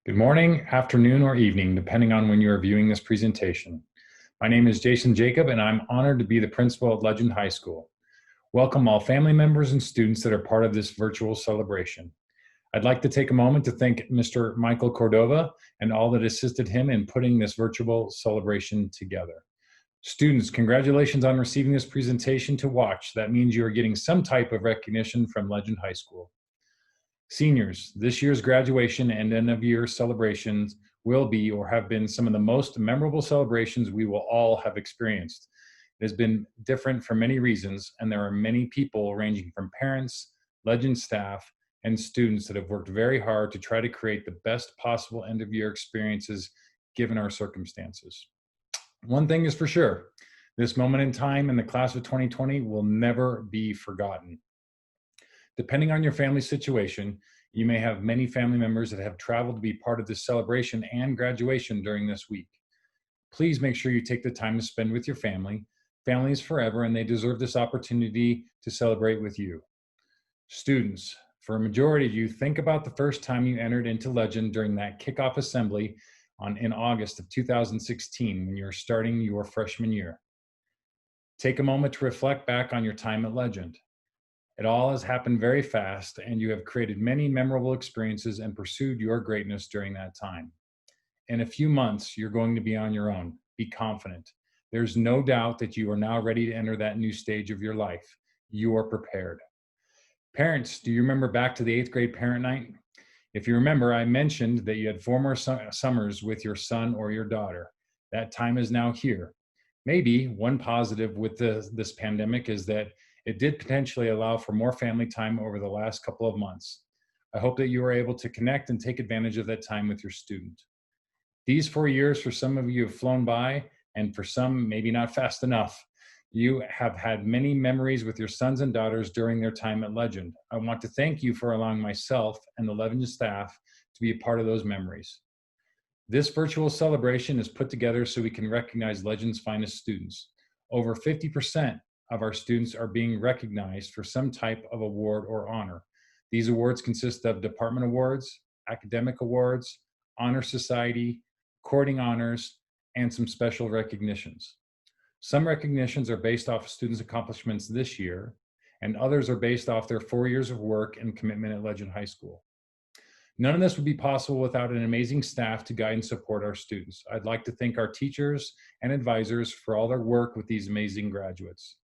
Good morning, afternoon, or evening, depending on when you are viewing this presentation. My name is Jason Jacob, and I'm honored to be the principal at Legend High School. Welcome all family members and students that are part of this virtual celebration. I'd like to take a moment to thank Mr. Michael Cordova and all that assisted him in putting this virtual celebration together. Students, congratulations on receiving this presentation to watch. That means you are getting some type of recognition from Legend High School. Seniors, this year's graduation and end of year celebrations will be or have been some of the most memorable celebrations we will all have experienced. It has been different for many reasons, and there are many people ranging from parents, Legend staff, and students that have worked very hard to try to create the best possible end of year experiences given our circumstances. One thing is for sure, this moment in time in the class of 2020 will never be forgotten. Depending on your family situation, you may have many family members that have traveled to be part of this celebration and graduation during this week. Please make sure you take the time to spend with your family. Family is forever, and they deserve this opportunity to celebrate with you. Students, for a majority of you, think about the first time you entered into Legend during that kickoff assembly in August of 2016 when you were starting your freshman year. Take a moment to reflect back on your time at Legend. It all has happened very fast, and you have created many memorable experiences and pursued your greatness during that time. In a few months, you're going to be on your own. Be confident. There's no doubt that you are now ready to enter that new stage of your life. You are prepared. Parents, do you remember back to the 8th grade parent night? If you remember, I mentioned that you had 4 more summers with your son or your daughter. That time is now here. Maybe one positive with this pandemic is that it did potentially allow for more family time over the last couple of months. I hope that you were able to connect and take advantage of that time with your student. These 4 years for some of you have flown by, and for some, maybe not fast enough. You have had many memories with your sons and daughters during their time at Legend. I want to thank you for allowing myself and the Legend staff to be a part of those memories. This virtual celebration is put together so we can recognize Legend's finest students. Over 50% of our students are being recognized for some type of award or honor. These awards consist of department awards, academic awards, honor society, courting honors, and some special recognitions. Some recognitions are based off students' accomplishments this year, and others are based off their 4 years of work and commitment at Legend High School. None of this would be possible without an amazing staff to guide and support our students. I'd like to thank our teachers and advisors for all their work with these amazing graduates.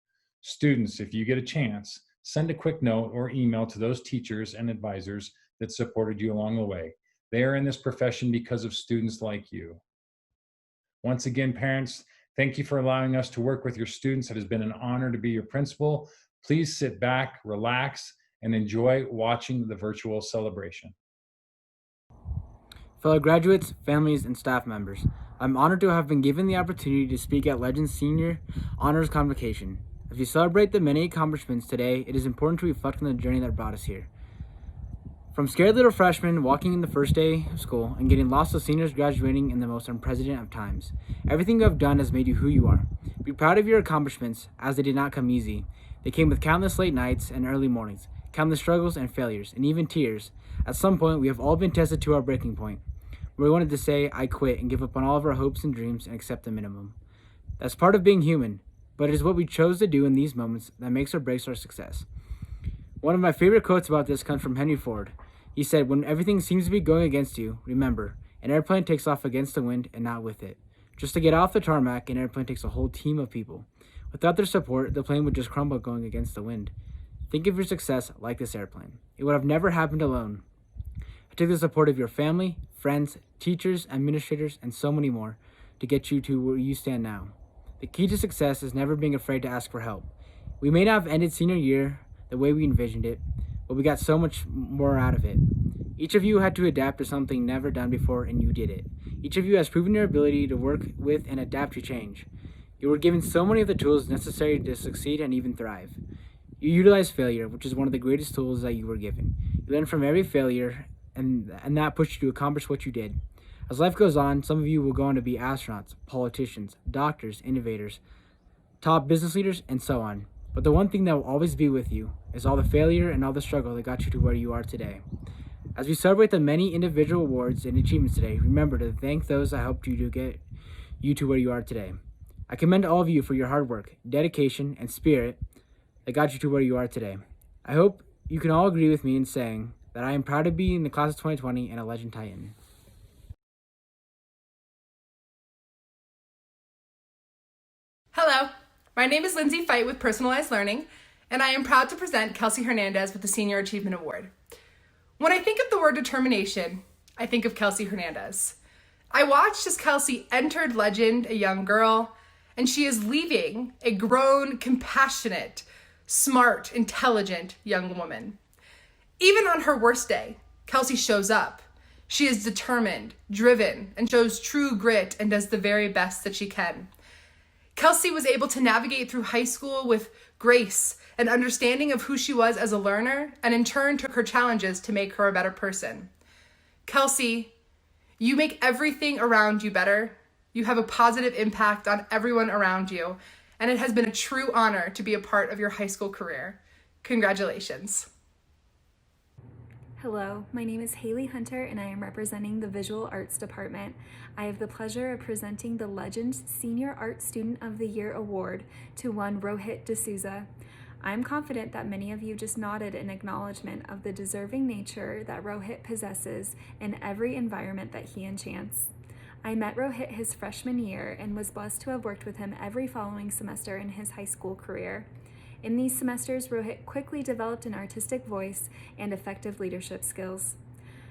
Students, if you get a chance, send a quick note or email to those teachers and advisors that supported you along the way. They are in this profession because of students like you. Once again, parents, thank you for allowing us to work with your students. It has been an honor to be your principal. Please sit back, relax, and enjoy watching the virtual celebration. Fellow graduates, families, and staff members, I'm honored to have been given the opportunity to speak at Legend's Senior Honors Convocation. As we celebrate the many accomplishments today, it is important to reflect on the journey that brought us here. From scared little freshmen walking in the first day of school and getting lost to seniors graduating in the most unprecedented of times, everything you have done has made you who you are. Be proud of your accomplishments, as they did not come easy. They came with countless late nights and early mornings, countless struggles and failures, and even tears. At some point, we have all been tested to our breaking point, where we wanted to say, I quit, and give up on all of our hopes and dreams and accept the minimum. That's part of being human, but it is what we chose to do in these moments that makes or breaks our success. One of my favorite quotes about this comes from Henry Ford. He said, when everything seems to be going against you, remember, an airplane takes off against the wind and not with it. Just to get off the tarmac, an airplane takes a whole team of people. Without their support, the plane would just crumble going against the wind. Think of your success like this airplane. It would have never happened alone. It took the support of your family, friends, teachers, administrators, and so many more to get you to where you stand now. The key to success is never being afraid to ask for help. We may not have ended senior year the way we envisioned it, but we got so much more out of it. Each of you had to adapt to something never done before, and you did it. Each of you has proven your ability to work with and adapt to change. You were given so many of the tools necessary to succeed and even thrive. You utilized failure, which is one of the greatest tools that you were given. You learned from every failure, and that pushed you to accomplish what you did. As life goes on, some of you will go on to be astronauts, politicians, doctors, innovators, top business leaders, and so on. But the one thing that will always be with you is all the failure and all the struggle that got you to where you are today. As we celebrate the many individual awards and achievements today, remember to thank those that helped you to get you to where you are today. I commend all of you for your hard work, dedication, and spirit that got you to where you are today. I hope you can all agree with me in saying that I am proud to be in the class of 2020 and a Legend Titan. Hello, my name is Lindsay Fight with Personalized Learning, and I am proud to present Kelsey Hernandez with the Senior Achievement Award. When I think of the word determination, I think of Kelsey Hernandez. I watched as Kelsey entered Legend, a young girl, and she is leaving a grown, compassionate, smart, intelligent young woman. Even on her worst day, Kelsey shows up. She is determined, driven, and shows true grit and does the very best that she can. Kelsey was able to navigate through high school with grace and understanding of who she was as a learner, and in turn took her challenges to make her a better person. Kelsey, you make everything around you better. You have a positive impact on everyone around you, and it has been a true honor to be a part of your high school career. Congratulations. Hello, my name is Haley Hunter and I am representing the Visual Arts Department. I have the pleasure of presenting the Legend Senior Art Student of the Year Award to one Rohit D'Souza. I'm confident that many of you just nodded in acknowledgement of the deserving nature that Rohit possesses in every environment that he enchants. I met Rohit his freshman year and was blessed to have worked with him every following semester in his high school career. In these semesters, Rohit quickly developed an artistic voice and effective leadership skills.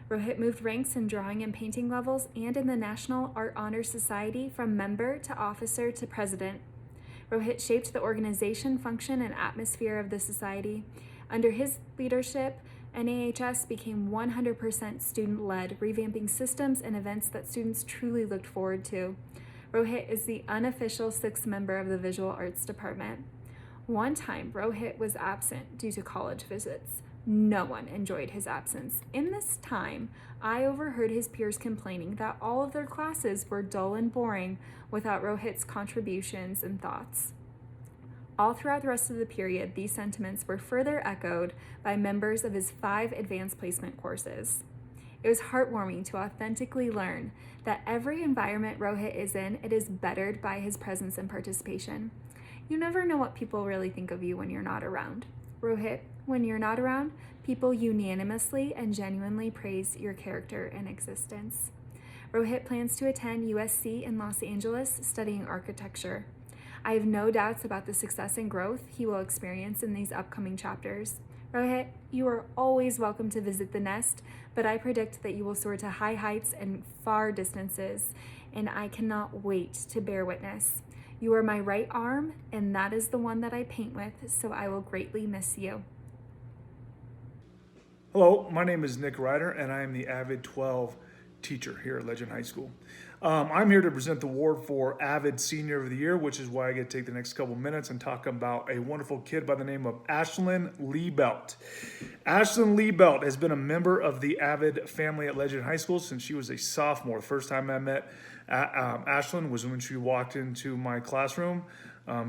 Rohit moved ranks in drawing and painting levels and in the National Art Honor Society from member to officer to president. Rohit shaped the organization, function, and atmosphere of the society. Under his leadership, NAHS became 100% student-led, revamping systems and events that students truly looked forward to. Rohit is the unofficial sixth member of the Visual Arts Department. One time, Rohit was absent due to college visits. No one enjoyed his absence. In this time, I overheard his peers complaining that all of their classes were dull and boring without Rohit's contributions and thoughts. All throughout the rest of the period, these sentiments were further echoed by members of his 5 advanced placement courses. It was heartwarming to authentically learn that every environment Rohit is in, it is bettered by his presence and participation. You never know what people really think of you when you're not around. Rohit, when you're not around, people unanimously and genuinely praise your character and existence. Rohit plans to attend USC in Los Angeles studying architecture. I have no doubts about the success and growth he will experience in these upcoming chapters. Rohit, you are always welcome to visit the nest, but I predict that you will soar to high heights and far distances, and I cannot wait to bear witness. You are my right arm, and that is the one that I paint with, so I will greatly miss you. Hello, my name is Nick Ryder, and I am the Avid 12 teacher here at Legend High School. I'm here to present the award for Avid Senior of the Year, which is why I get to take the next couple minutes and talk about a wonderful kid by the name of Ashlyn Liebelt. Ashlyn Liebelt has been a member of the Avid family at Legend High School since she was a sophomore. The first time I met Ashlyn was when she walked into my classroom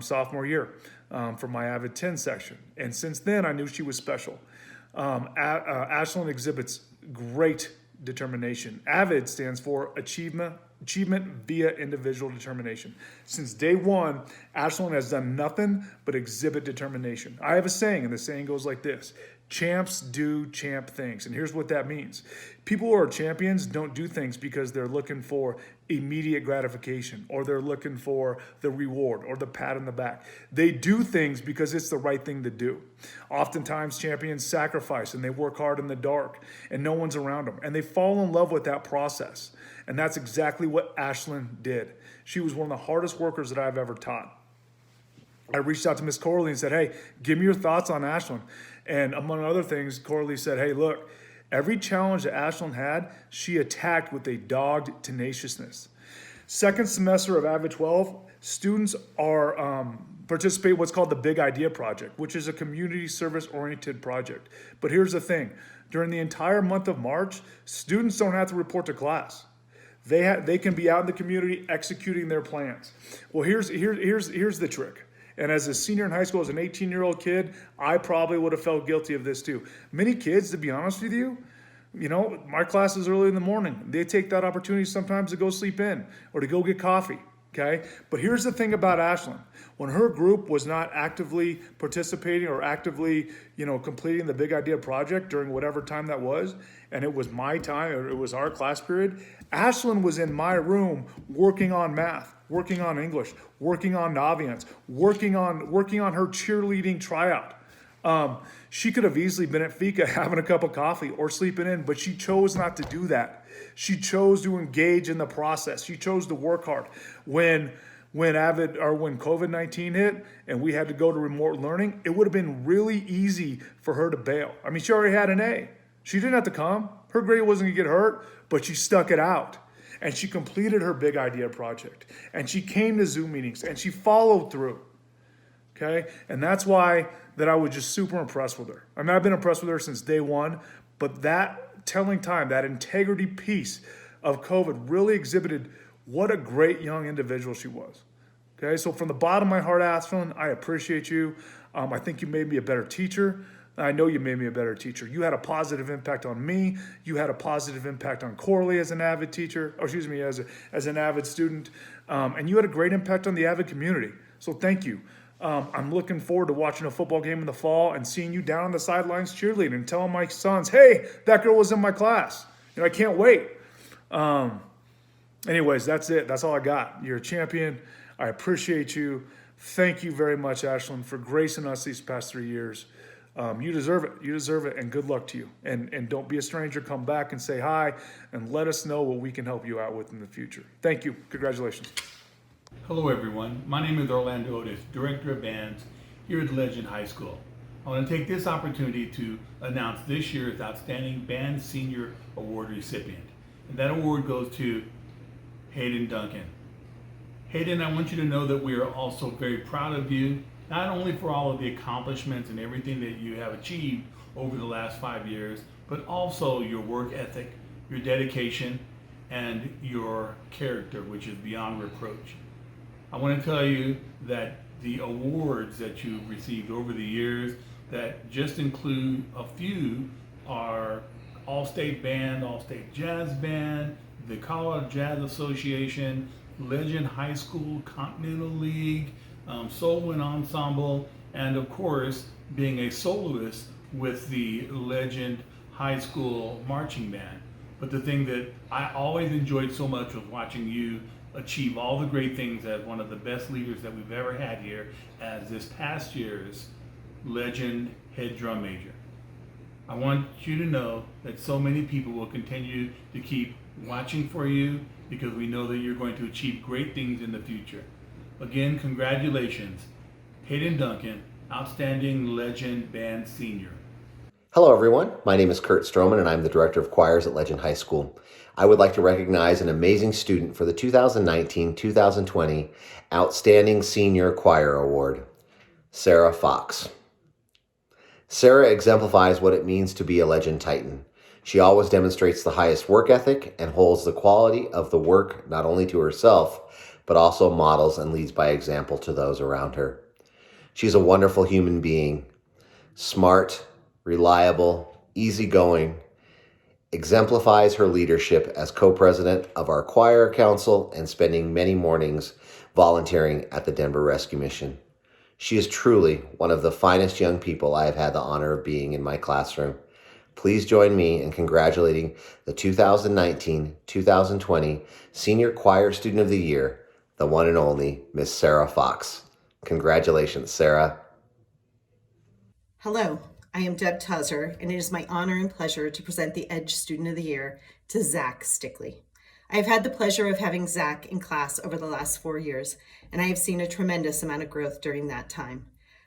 sophomore year for my Avid 10 section. And since then, I knew she was special. Ashlyn exhibits great determination. AVID stands for Achievement via Individual Determination. Since day one, Ashlyn has done nothing but exhibit determination. I have a saying, and the saying goes like this: champs do champ things. And here's what that means. People who are champions don't do things because they're looking for immediate gratification or they're looking for the reward or the pat on the back. They do things because it's the right thing to do. Oftentimes champions sacrifice and they work hard in the dark and no one's around them. And they fall in love with that process. And that's exactly what Ashlyn did. She was one of the hardest workers that I've ever taught. I reached out to Miss Corley and said, hey, give me your thoughts on Ashlyn. And among other things, Corley said, hey, look, every challenge that Ashlyn had, she attacked with a dogged tenaciousness. Second semester of Avid 12, students are participate in what's called the Big Idea Project, which is a community service-oriented project. But here's the thing. During the entire month of March, students don't have to report to class. They can be out in the community executing their plans. Well, here's the trick. And as a senior in high school, as an 18-year-old kid, I probably would have felt guilty of this too. Many kids, to be honest with you, My class is early in the morning. They take that opportunity sometimes to go sleep in or to go get coffee. Okay. But here's the thing about Ashlyn. When her group was not actively participating or actively, completing the big idea project during whatever time that was, and it was my time or it was our class period, Ashlyn was in my room working on math, working on English, working on Naviance, working on her cheerleading tryout. She could have easily been at Fika having a cup of coffee or sleeping in, but she chose not to do that. She chose to engage in the process. She chose to work hard. When COVID-19 hit and we had to go to remote learning, it would have been really easy for her to bail. I mean, she already had an A. She didn't have to come. Her grade wasn't gonna get hurt, but she stuck it out. And she completed her big idea project. And she came to Zoom meetings and she followed through. Okay? And that's why that I was just super impressed with her. I mean, I've been impressed with her since day one, but that telling time, that integrity piece of COVID really exhibited what a great young individual she was. Okay, so from the bottom of my heart, Ashlyn, I appreciate you. I think you made me a better teacher. I know you made me a better teacher. You had a positive impact on me. You had a positive impact on Corley as an avid teacher, as an avid student. And you had a great impact on the avid community. So thank you. I'm looking forward to watching a football game in the fall and seeing you down on the sidelines cheerleading and telling my sons, hey, that girl was in my class. I can't wait. Anyways, that's it. That's all I got. You're a champion. I appreciate you. Thank you very much, Ashlyn, for gracing us these past 3 years. You deserve it. You deserve it, and good luck to you. And don't be a stranger. Come back and say hi, and let us know what we can help you out with in the future. Thank you. Congratulations. Hello everyone, my name is Orlando Otis, Director of Bands here at Legend High School. I want to take this opportunity to announce this year's Outstanding Band Senior Award recipient. And that award goes to Hayden Duncan. Hayden, I want you to know that we are also very proud of you, not only for all of the accomplishments and everything that you have achieved over the last 5 years, but also your work ethic, your dedication, and your character, which is beyond reproach. I want to tell you that the awards that you've received over the years, that just include a few, are All-State Band, All-State Jazz Band, the Colorado Jazz Association, Legend High School Continental League, Solo and Ensemble, and of course, being a soloist with the Legend High School Marching Band. But the thing that I always enjoyed so much was watching you achieve all the great things as one of the best leaders that we've ever had here as this past year's Legend Head Drum Major. I want you to know that so many people will continue to keep watching for you because we know that you're going to achieve great things in the future. Again, congratulations, Hayden Duncan, Outstanding Legend Band Senior. Hello everyone, my name is Kurt Stroman and I'm the Director of Choirs at Legend High School. I would like to recognize an amazing student for the 2019-2020 Outstanding Senior Choir Award, Sarah Fox. Sarah exemplifies what it means to be a Legend Titan. She always demonstrates the highest work ethic and holds the quality of the work not only to herself, but also models and leads by example to those around her. She's a wonderful human being, smart, reliable, easygoing, exemplifies her leadership as co-president of our choir council and spending many mornings volunteering at the Denver Rescue Mission. She is truly one of the finest young people I have had the honor of being in my classroom. Please join me in congratulating the 2019-2020 Senior Choir Student of the Year, the one and only Miss Sarah Fox. Congratulations, Sarah. Hello, I am Deb Tuzzer, and it is my honor and pleasure to present the EDGE Student of the Year to Zach Stickley. I have had the pleasure of having Zach in class over the last 4 years, and I have seen a tremendous amount of growth during that time.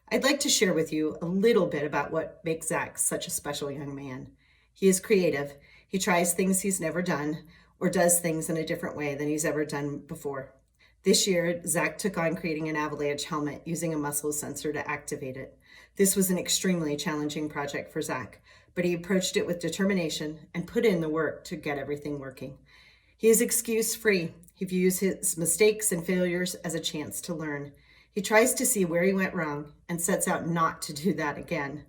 I'd like to share with you a little bit about what makes Zach such a special young man. He is creative. He tries things he's never done or does things in a different way than he's ever done before. This year, Zach took on creating an avalanche helmet using a muscle sensor to activate it. This was an extremely challenging project for Zach, but he approached it with determination and put in the work to get everything working. He is excuse-free. He views his mistakes and failures as a chance to learn. He tries to see where he went wrong and sets out not to do that again.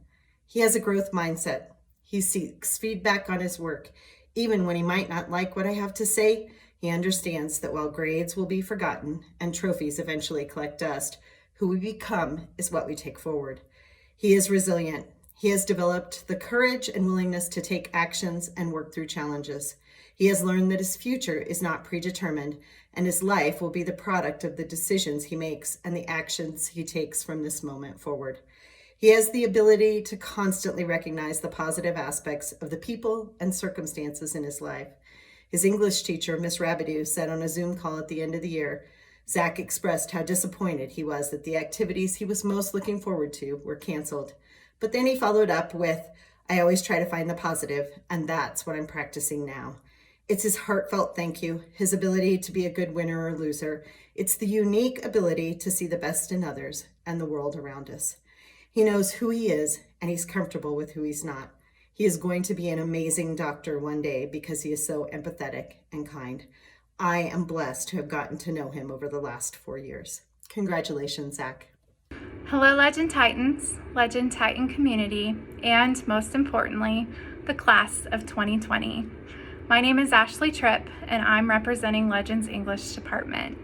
He has a growth mindset. He seeks feedback on his work. Even when he might not like what I have to say, he understands that while grades will be forgotten and trophies eventually collect dust, who we become is what we take forward. He is resilient. He has developed the courage and willingness to take actions and work through challenges. He has learned that his future is not predetermined, and his life will be the product of the decisions he makes and the actions he takes from this moment forward. He has the ability to constantly recognize the positive aspects of the people and circumstances in his life. His English teacher, Miss Rabideau, said on a Zoom call at the end of the year, Zach expressed how disappointed he was that the activities he was most looking forward to were canceled. But then he followed up with, I always try to find the positive, and that's what I'm practicing now. It's his heartfelt thank you, his ability to be a good winner or loser. It's the unique ability to see the best in others and the world around us. He knows who he is, and he's comfortable with who he's not. He is going to be an amazing doctor one day because he is so empathetic and kind. I am blessed to have gotten to know him over the last 4 years. Congratulations, Zach. Hello, Legend Titans, Legend Titan community, and most importantly, the class of 2020. My name is Ashley Tripp, and I'm representing Legend's English department.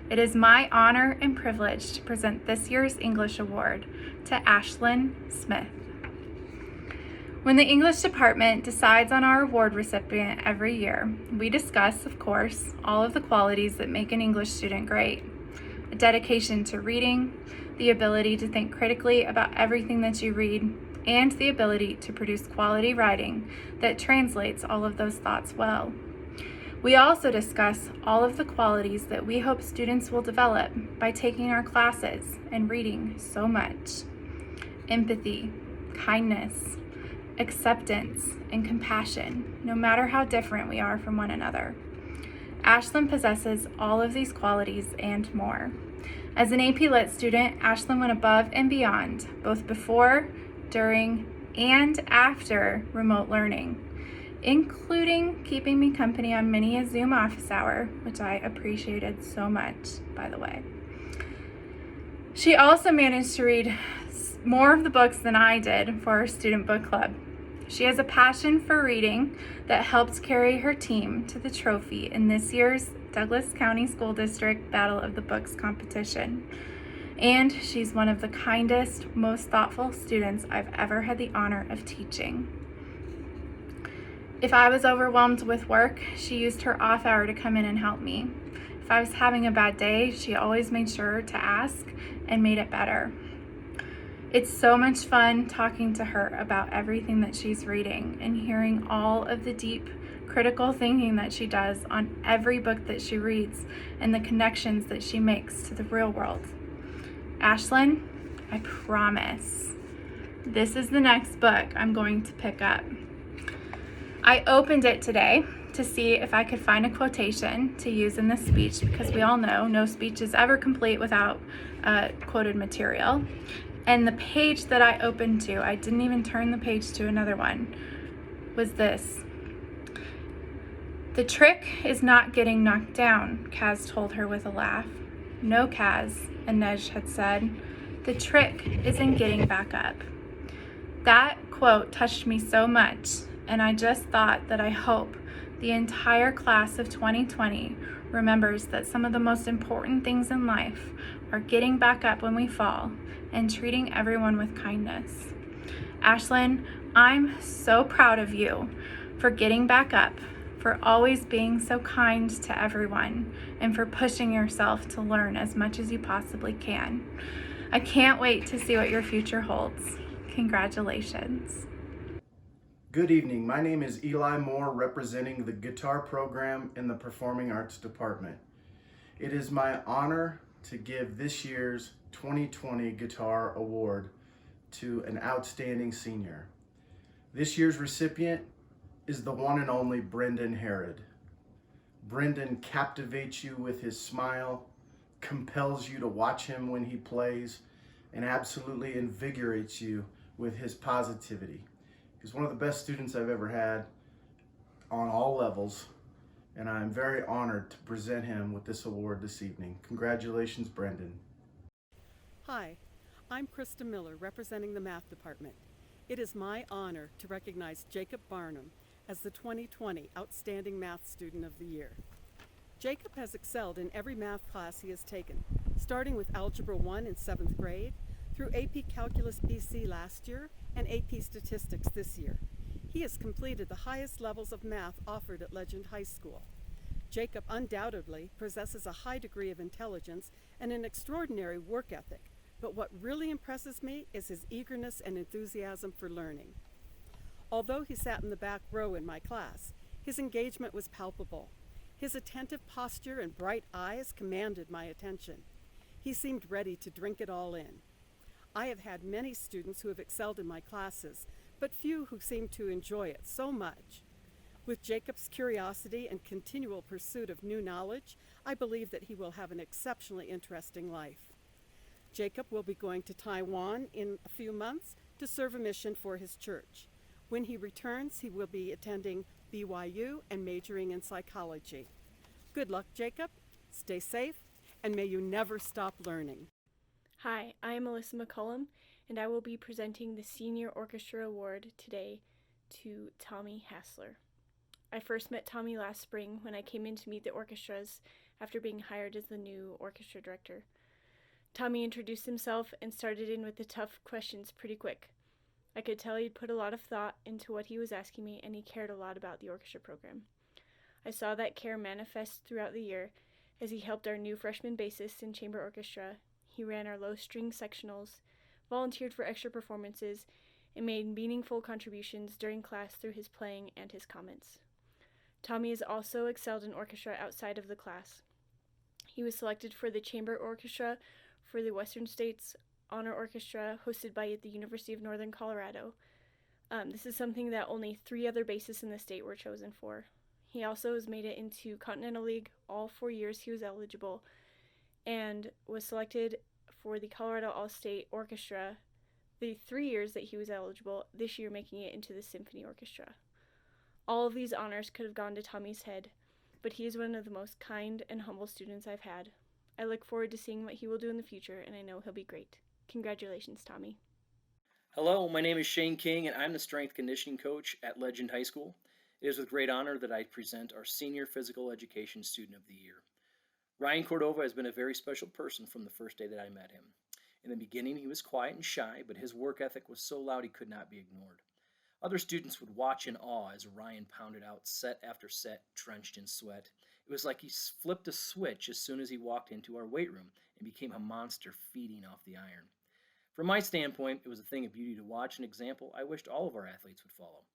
It is my honor and privilege to present this year's English Award to Ashlyn Smith. When the English department decides on our award recipient every year, we discuss, of course, all of the qualities that make an English student great. A dedication to reading, the ability to think critically about everything that you read, and the ability to produce quality writing that translates all of those thoughts well. We also discuss all of the qualities that we hope students will develop by taking our classes and reading so much. Empathy, kindness, acceptance, and compassion, no matter how different we are from one another. Ashlyn possesses all of these qualities and more. As an AP Lit student, Ashlyn went above and beyond, both before, during, and after remote learning, including keeping me company on many a Zoom office hour, which I appreciated so much, by the way. She also managed to read more of the books than I did for our student book club. She has a passion for reading that helped carry her team to the trophy in this year's Douglas County School District Battle of the Books competition. And she's one of the kindest, most thoughtful students I've ever had the honor of teaching. If I was overwhelmed with work, she used her off hour to come in and help me. If I was having a bad day, she always made sure to ask and made it better. It's so much fun talking to her about everything that she's reading and hearing all of the deep, critical thinking that she does on every book that she reads and the connections that she makes to the real world. Ashlyn, I promise, this is the next book I'm going to pick up. I opened it today to see if I could find a quotation to use in this speech, because we all know no speech is ever complete without quoted material. And the page that I opened to, I didn't even turn the page to another one, was this. The trick is not getting knocked down, Kaz told her with a laugh. No, Kaz, Inej had said. The trick is in getting back up. That quote touched me so much, and I just thought that I hope the entire class of 2020 remembers that some of the most important things in life are getting back up when we fall and treating everyone with kindness. Ashlyn, I'm so proud of you for getting back up, for always being so kind to everyone, and for pushing yourself to learn as much as you possibly can. I can't wait to see what your future holds. Congratulations. Good evening. My name is Eli Moore, representing the guitar program in the Performing Arts Department. It is my honor to give this year's 2020 Guitar Award to an outstanding senior. This year's recipient is the one and only Brendan Herod. Brendan captivates you with his smile, compels you to watch him when he plays, and absolutely invigorates you with his positivity. He's one of the best students I've ever had on all levels, and I'm very honored to present him with this award this evening. Congratulations, Brendan. Hi, I'm Krista Miller, representing the Math Department. It is my honor to recognize Jacob Barnum as the 2020 Outstanding Math Student of the Year. Jacob has excelled in every math class he has taken, starting with Algebra 1 in 7th grade, through AP Calculus BC last year and AP Statistics this year. He has completed the highest levels of math offered at Legend High School. Jacob undoubtedly possesses a high degree of intelligence and an extraordinary work ethic, but what really impresses me is his eagerness and enthusiasm for learning. Although he sat in the back row in my class, his engagement was palpable. His attentive posture and bright eyes commanded my attention. He seemed ready to drink it all in. I have had many students who have excelled in my classes, but few who seem to enjoy it so much. With Jacob's curiosity and continual pursuit of new knowledge, I believe that he will have an exceptionally interesting life. Jacob will be going to Taiwan in a few months to serve a mission for his church. When he returns, he will be attending BYU and majoring in psychology. Good luck, Jacob. Stay safe, and may you never stop learning. Hi, I am Melissa McCullum, and I will be presenting the Senior Orchestra Award today to Tommy Hassler. I first met Tommy last spring when I came in to meet the orchestras after being hired as the new orchestra director. Tommy introduced himself and started in with the tough questions pretty quick. I could tell he'd put a lot of thought into what he was asking me, and he cared a lot about the orchestra program. I saw that care manifest throughout the year as he helped our new freshman bassist in chamber orchestra. He ran our low-string sectionals, volunteered for extra performances, and made meaningful contributions during class through his playing and his comments. Tommy has also excelled in orchestra outside of the class. He was selected for the chamber orchestra for the Western States Honor Orchestra hosted by the University of Northern Colorado. This is something that only 3 other bassists in the state were chosen for. He also has made it into Continental League all 4 years he was eligible, and was selected for the Colorado All-State Orchestra the 3 years that he was eligible, this year making it into the Symphony Orchestra. All of these honors could have gone to Tommy's head, but he is one of the most kind and humble students I've had. I look forward to seeing what he will do in the future, and I know he'll be great. Congratulations, Tommy. Hello, my name is Shane King, and I'm the strength conditioning coach at Legend High School. It is with great honor that I present our Senior Physical Education Student of the Year. Ryan Cordova has been a very special person from the first day that I met him. In the beginning, he was quiet and shy, but his work ethic was so loud he could not be ignored. Other students would watch in awe as Ryan pounded out set after set, drenched in sweat. It was like he flipped a switch as soon as he walked into our weight room and became a monster feeding off the iron. From my standpoint, it was a thing of beauty to watch, an example I wished all of our athletes would follow.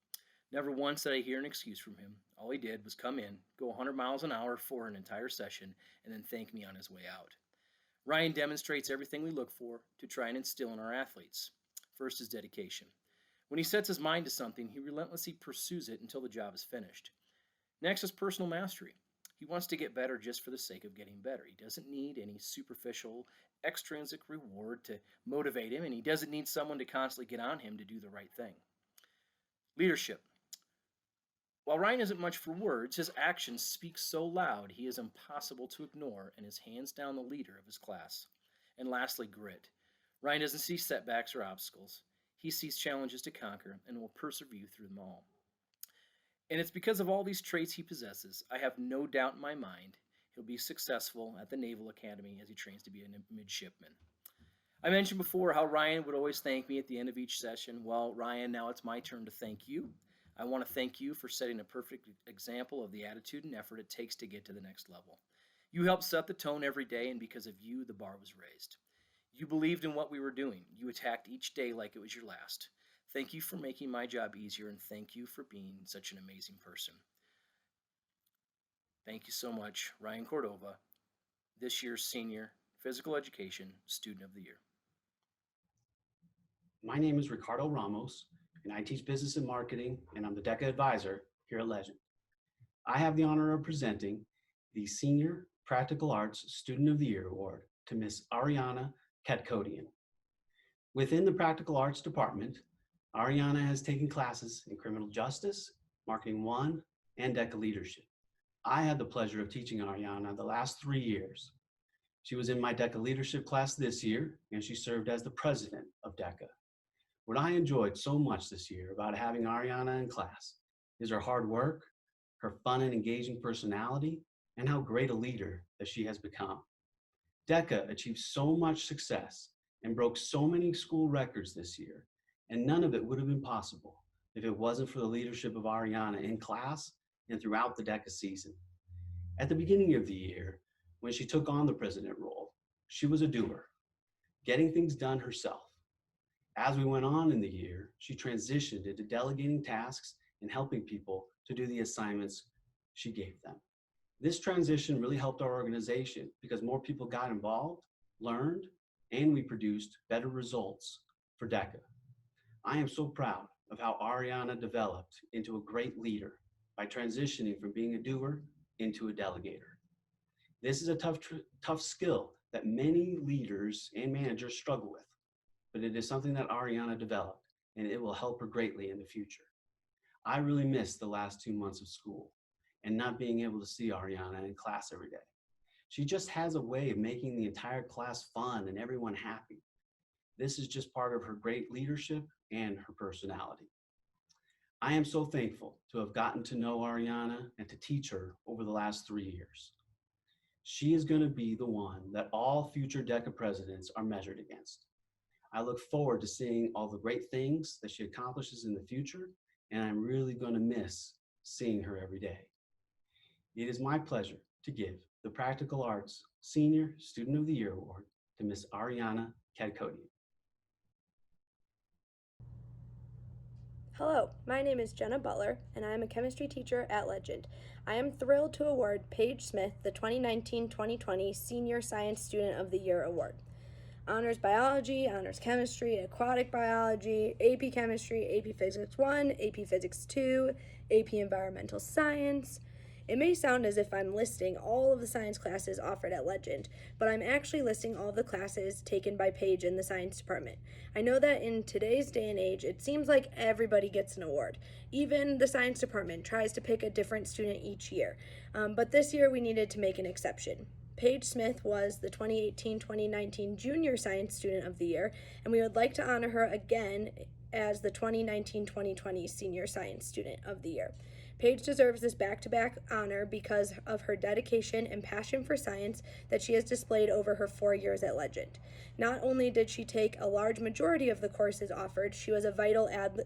Never once did I hear an excuse from him. All he did was come in, go 100 miles an hour for an entire session, and then thank me on his way out. Ryan demonstrates everything we look for to try and instill in our athletes. First is dedication. When he sets his mind to something, he relentlessly pursues it until the job is finished. Next is personal mastery. He wants to get better just for the sake of getting better. He doesn't need any superficial, extrinsic reward to motivate him, and he doesn't need someone to constantly get on him to do the right thing. Leadership. While Ryan isn't much for words, his actions speak so loud he is impossible to ignore and is hands down the leader of his class. And lastly, grit. Ryan doesn't see setbacks or obstacles. He sees challenges to conquer and will persevere through them all. And it's because of all these traits he possesses, I have no doubt in my mind he'll be successful at the Naval Academy as he trains to be a midshipman. I mentioned before how Ryan would always thank me at the end of each session. Well, Ryan, now it's my turn to thank you. I want to thank you for setting a perfect example of the attitude and effort it takes to get to the next level. You helped set the tone every day, and because of you, the bar was raised. You believed in what we were doing. You attacked each day like it was your last. Thank you for making my job easier, and thank you for being such an amazing person. Thank you so much, Ryan Cordova, this year's Senior Physical Education Student of the Year. My name is Ricardo Ramos, and I teach business and marketing, and I'm the DECA advisor here at Legend. I have the honor of presenting the Senior Practical Arts Student of the Year Award to Miss Ariana Katkodian. Within the Practical Arts Department, Ariana has taken classes in criminal justice, marketing 1, and DECA leadership. I had the pleasure of teaching Ariana the last 3 years. She was in my DECA leadership class this year, and she served as the president of DECA. What I enjoyed so much this year about having Ariana in class is her hard work, her fun and engaging personality, and how great a leader that she has become. DECA achieved so much success and broke so many school records this year, and none of it would have been possible if it wasn't for the leadership of Ariana in class and throughout the DECA season. At the beginning of the year, when she took on the president role, she was a doer, getting things done herself. As we went on in the year, she transitioned into delegating tasks and helping people to do the assignments she gave them. This transition really helped our organization because more people got involved, learned, and we produced better results for DECA. I am so proud of how Ariana developed into a great leader by transitioning from being a doer into a delegator. This is a tough skill that many leaders and managers struggle with, but it is something that Ariana developed, and it will help her greatly in the future. I really missed the last 2 months of school and not being able to see Ariana in class every day. She just has a way of making the entire class fun and everyone happy. This is just part of her great leadership and her personality. I am so thankful to have gotten to know Ariana and to teach her over the last 3 years. She is going to be the one that all future DECA presidents are measured against. I look forward to seeing all the great things that she accomplishes in the future, and I'm really going to miss seeing her every day. It is my pleasure to give the Practical Arts Senior Student of the Year Award to Miss Ariana Kadkodian. Hello, my name is Jenna Butler, and I am a chemistry teacher at Legend. I am thrilled to award Paige Smith the 2019-2020 Senior Science Student of the Year Award. Honors Biology, Honors Chemistry, Aquatic Biology, AP Chemistry, AP Physics 1, AP Physics 2, AP Environmental Science. It may sound as if I'm listing all of the science classes offered at Legend, but I'm actually listing all of the classes taken by Paige in the science department. I know that in today's day and age, it seems like everybody gets an award. Even the science department tries to pick a different student each year, but this year we needed to make an exception. Paige Smith was the 2018-2019 Junior Science Student of the Year, and we would like to honor her again as the 2019-2020 Senior Science Student of the Year. Paige deserves this back-to-back honor because of her dedication and passion for science that she has displayed over her 4 years at Legend. Not only did she take a large majority of the courses offered, she was a vital lab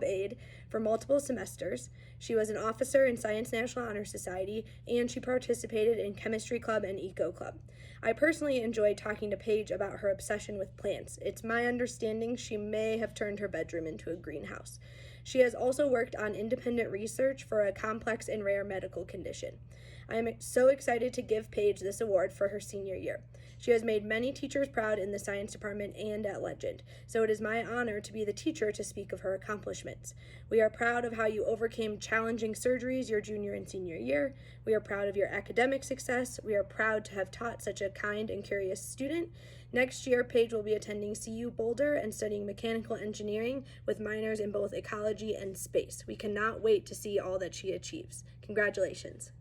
aide for multiple semesters. She was an officer in Science National Honor Society, and she participated in Chemistry Club and Eco Club. I personally enjoyed talking to Paige about her obsession with plants. It's my understanding she may have turned her bedroom into a greenhouse. She has also worked on independent research for a complex and rare medical condition. I am so excited to give Paige this award for her senior year. She has made many teachers proud in the science department and at Legend, so it is my honor to be the teacher to speak of her accomplishments. We are proud of how you overcame challenging surgeries your junior and senior year. We are proud of your academic success. We are proud to have taught such a kind and curious student. Next year, Paige will be attending CU Boulder and studying mechanical engineering with minors in both ecology and space. We cannot wait to see all that she achieves. Congratulations.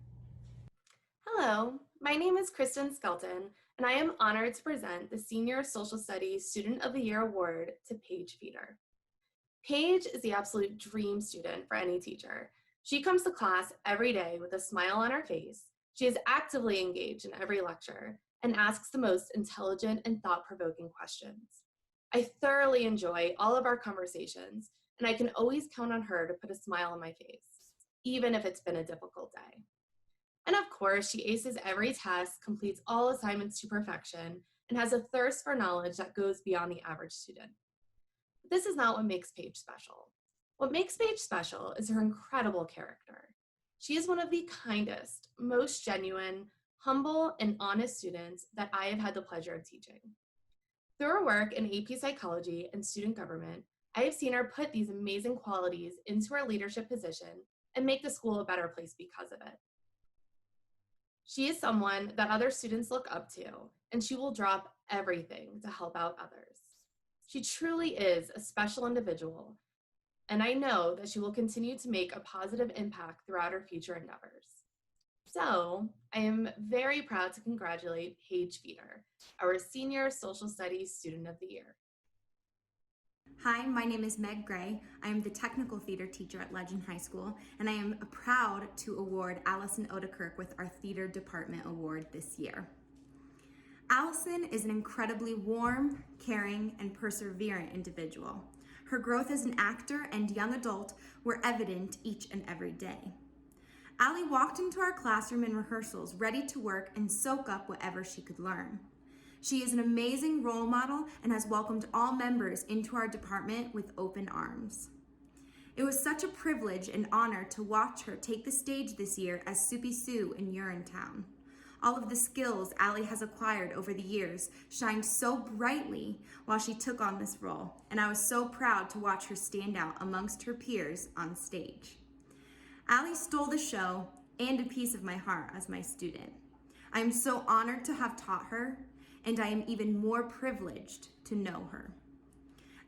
Hello, my name is Kristen Skelton, and I am honored to present the Senior Social Studies Student of the Year Award to Paige Feeder. Paige is the absolute dream student for any teacher. She comes to class every day with a smile on her face. She is actively engaged in every lecture and asks the most intelligent and thought-provoking questions. I thoroughly enjoy all of our conversations, and I can always count on her to put a smile on my face, even if it's been a difficult day. And of course, she aces every test, completes all assignments to perfection, and has a thirst for knowledge that goes beyond the average student. But this is not what makes Paige special. What makes Paige special is her incredible character. She is one of the kindest, most genuine, humble, and honest students that I have had the pleasure of teaching. Through her work in AP Psychology and Student Government, I have seen her put these amazing qualities into her leadership position and make the school a better place because of it. She is someone that other students look up to, and she will drop everything to help out others. She truly is a special individual, and I know that she will continue to make a positive impact throughout her future endeavors. So I am very proud to congratulate Paige Feeder, our Senior Social Studies Student of the Year. Hi, my name is Meg Gray. I am the technical theater teacher at Legend High School, and I am proud to award Allison Odekirk with our Theater Department Award this year. Allison is an incredibly warm, caring, and perseverant individual. Her growth as an actor and young adult were evident each and every day. Allie walked into our classroom in rehearsals ready to work and soak up whatever she could learn. She is an amazing role model and has welcomed all members into our department with open arms. It was such a privilege and honor to watch her take the stage this year as Soupy Sue in Urinetown. All of the skills Allie has acquired over the years shined so brightly while she took on this role, and I was so proud to watch her stand out amongst her peers on stage. Allie stole the show and a piece of my heart as my student. I am so honored to have taught her, and I am even more privileged to know her.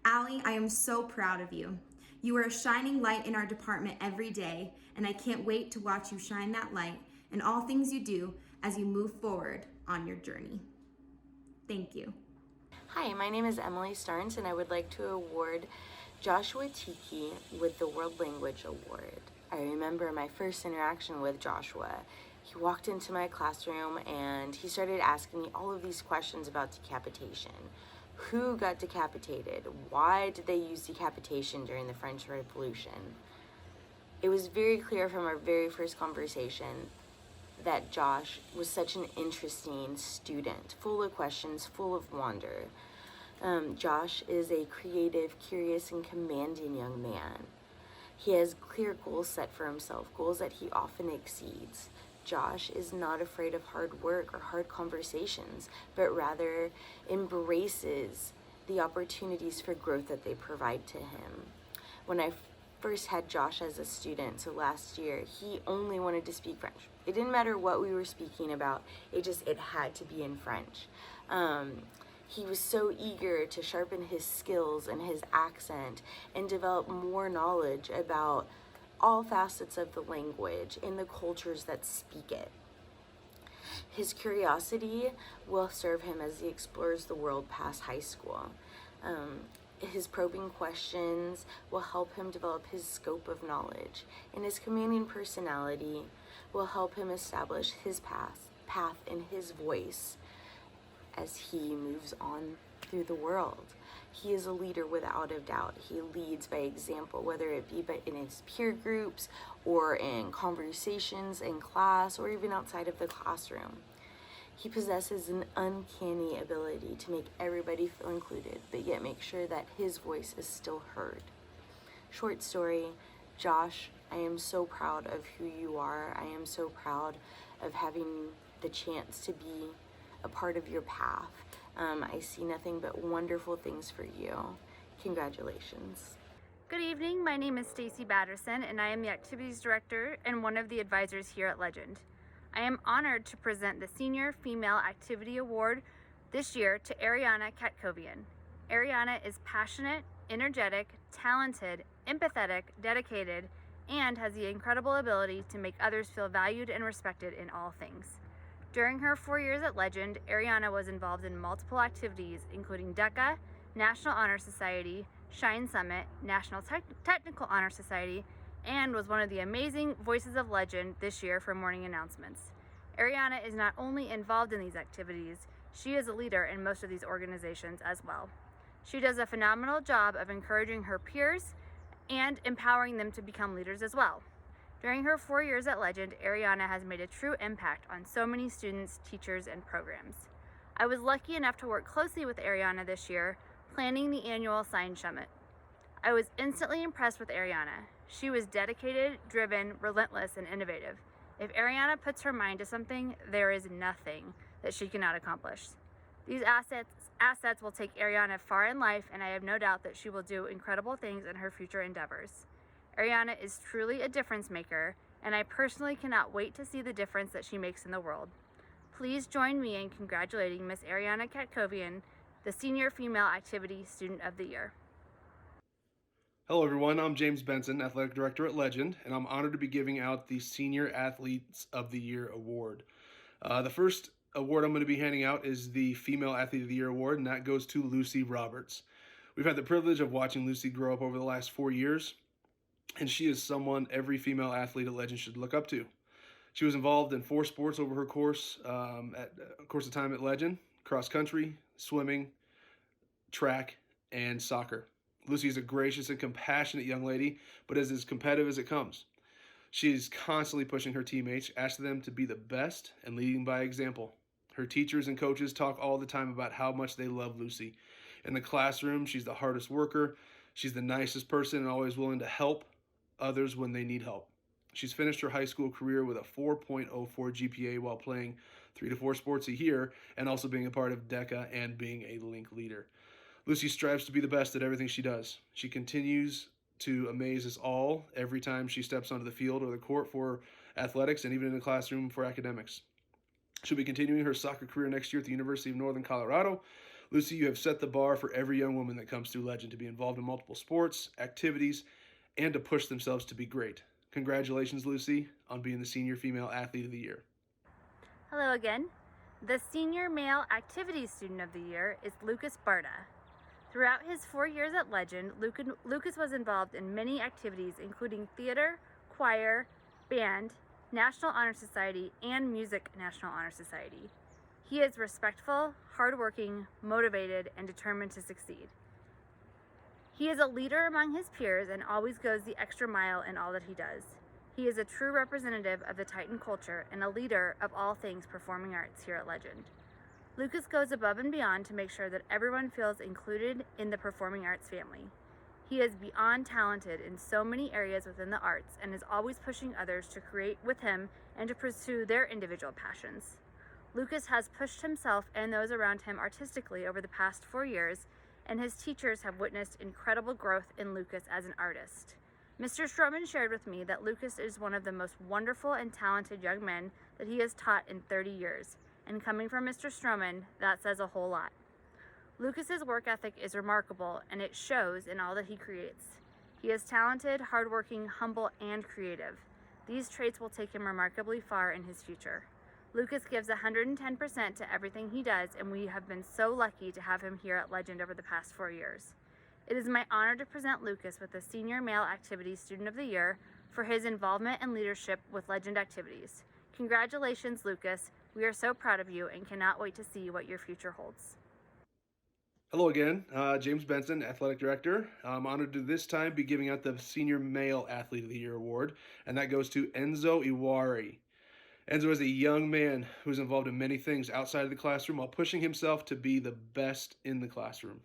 Allie, I am so proud of you. You are a shining light in our department every day, and I can't wait to watch you shine that light in all things you do as you move forward on your journey. Thank you. Hi, my name is Emily Starnes, and I would like to award Joshua Tiki with the World Language Award. I remember my first interaction with Joshua. He walked into my classroom and he started asking me all of these questions about decapitation. Who got decapitated? Why did they use decapitation during the French Revolution? It was very clear from our very first conversation that Josh was such an interesting student, full of questions, full of wonder. Josh is a creative, curious, and commanding young man. He has clear goals set for himself, goals that he often exceeds. Josh is not afraid of hard work or hard conversations, but rather embraces the opportunities for growth that they provide to him. When I first had Josh as a student, so last year, he only wanted to speak French. It didn't matter what we were speaking about, it had to be in French. He was so eager to sharpen his skills and his accent and develop more knowledge about all facets of the language and the cultures that speak it. His curiosity will serve him as he explores the world past high school. His probing questions will help him develop his scope of knowledge, and his commanding personality will help him establish his path and his voice as he moves on through the world. He is a leader without a doubt. He leads by example, whether it be in his peer groups or in conversations in class or even outside of the classroom. He possesses an uncanny ability to make everybody feel included, but yet make sure that his voice is still heard. Short story, Josh, I am so proud of who you are. I am so proud of having the chance to be a part of your path. I see nothing but wonderful things for you. Congratulations. Good evening, my name is Stacy Batterson and I am the Activities Director and one of the advisors here at Legend. I am honored to present the Senior Female Activity Award this year to Ariana Katkovian. Ariana is passionate, energetic, talented, empathetic, dedicated, and has the incredible ability to make others feel valued and respected in all things. During her 4 years at Legend, Ariana was involved in multiple activities, including DECA, National Honor Society, Shine Summit, National Technical Honor Society, and was one of the amazing Voices of Legend this year for morning announcements. Ariana is not only involved in these activities, she is a leader in most of these organizations as well. She does a phenomenal job of encouraging her peers and empowering them to become leaders as well. During her 4 years at Legend, Ariana has made a true impact on so many students, teachers, and programs. I was lucky enough to work closely with Ariana this year, planning the annual Sign Summit. I was instantly impressed with Ariana. She was dedicated, driven, relentless, and innovative. If Ariana puts her mind to something, there is nothing that she cannot accomplish. These assets will take Ariana far in life, and I have no doubt that she will do incredible things in her future endeavors. Ariana is truly a difference maker, and I personally cannot wait to see the difference that she makes in the world. Please join me in congratulating Miss Ariana Katkovian, the Senior Female Activity Student of the Year. Hello everyone, I'm James Benson, Athletic Director at Legend, and I'm honored to be giving out the Senior Athletes of the Year Award. The first award I'm going to be handing out is the Female Athlete of the Year Award, and that goes to Lucy Roberts. We've had the privilege of watching Lucy grow up over the last 4 years, and she is someone every female athlete at Legend should look up to. She was involved in 4 sports over her course of time at Legend: cross country, swimming, track, and soccer. Lucy is a gracious and compassionate young lady, but is as competitive as it comes. She is constantly pushing her teammates, asking them to be the best and leading by example. Her teachers and coaches talk all the time about how much they love Lucy. In the classroom, she's the hardest worker. She's the nicest person and always willing to help others when they need help. She's finished her high school career with a 4.04 GPA while playing 3 to 4 sports a year and also being a part of DECA and being a link leader. Lucy strives to be the best at everything she does. She continues to amaze us all every time she steps onto the field or the court for athletics and even in the classroom for academics. She'll be continuing her soccer career next year at the University of Northern Colorado. Lucy, you have set the bar for every young woman that comes through Legend to be involved in multiple sports, activities, and to push themselves to be great. Congratulations, Lucy, on being the Senior Female Athlete of the Year. Hello again. The Senior Male Activities Student of the Year is Lucas Barta. Throughout his 4 years at Legend, Lucas was involved in many activities including theater, choir, band, National Honor Society, and Music National Honor Society. He is respectful, hardworking, motivated, and determined to succeed. He is a leader among his peers and always goes the extra mile in all that he does. He is a true representative of the Titan culture and a leader of all things performing arts here at Legend. Lucas goes above and beyond to make sure that everyone feels included in the performing arts family. He is beyond talented in so many areas within the arts and is always pushing others to create with him and to pursue their individual passions. Lucas has pushed himself and those around him artistically over the past 4 years, and his teachers have witnessed incredible growth in Lucas as an artist. Mr. Stroman shared with me that Lucas is one of the most wonderful and talented young men that he has taught in 30 years, and coming from Mr. Stroman, that says a whole lot. Lucas's work ethic is remarkable, and it shows in all that he creates. He is talented, hardworking, humble, and creative. These traits will take him remarkably far in his future. Lucas gives 110% to everything he does, and we have been so lucky to have him here at Legend over the past 4 years. It is my honor to present Lucas with the Senior Male Activities Student of the Year for his involvement and leadership with Legend activities. Congratulations, Lucas. We are so proud of you and cannot wait to see what your future holds. Hello again, James Benson, Athletic Director. I'm honored to this time be giving out the Senior Male Athlete of the Year award, and that goes to Enzo Iwari. Enzo is a young man who is involved in many things outside of the classroom while pushing himself to be the best in the classroom.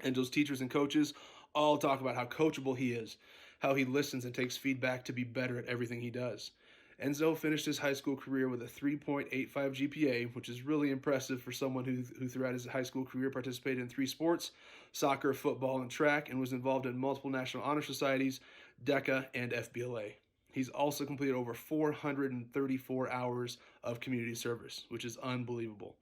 Enzo's teachers and coaches all talk about how coachable he is, how he listens and takes feedback to be better at everything he does. Enzo finished his high school career with a 3.85 GPA, which is really impressive for someone who throughout his high school career participated in 3 sports, soccer, football, and track, and was involved in multiple National Honor Societies, DECA, and FBLA. He's also completed over 434 hours of community service, which is unbelievable.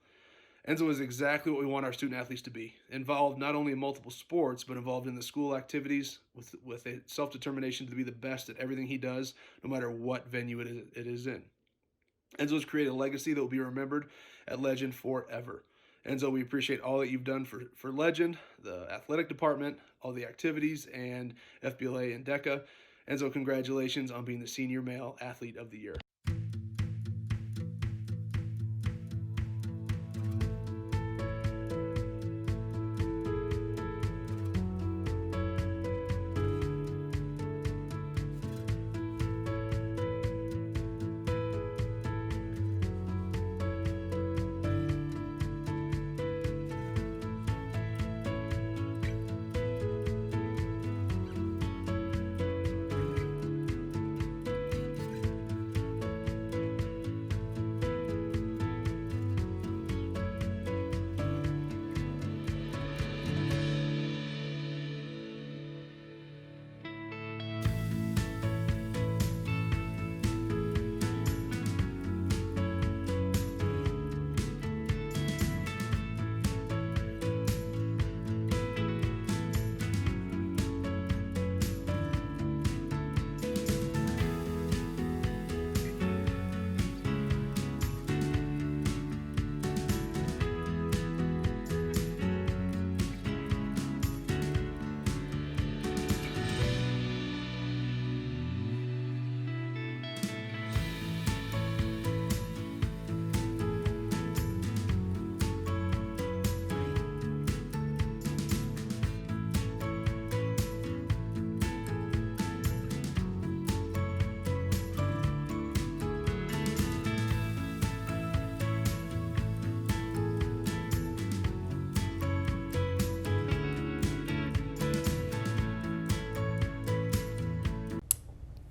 Enzo is exactly what we want our student athletes to be, involved not only in multiple sports, but involved in the school activities with a self-determination to be the best at everything he does, no matter what venue it is in. Enzo's created a legacy that will be remembered at Legend forever. Enzo, we appreciate all that you've done for Legend, the athletic department, all the activities, and FBLA and DECA. Enzo, congratulations on being the Senior Male Athlete of the Year.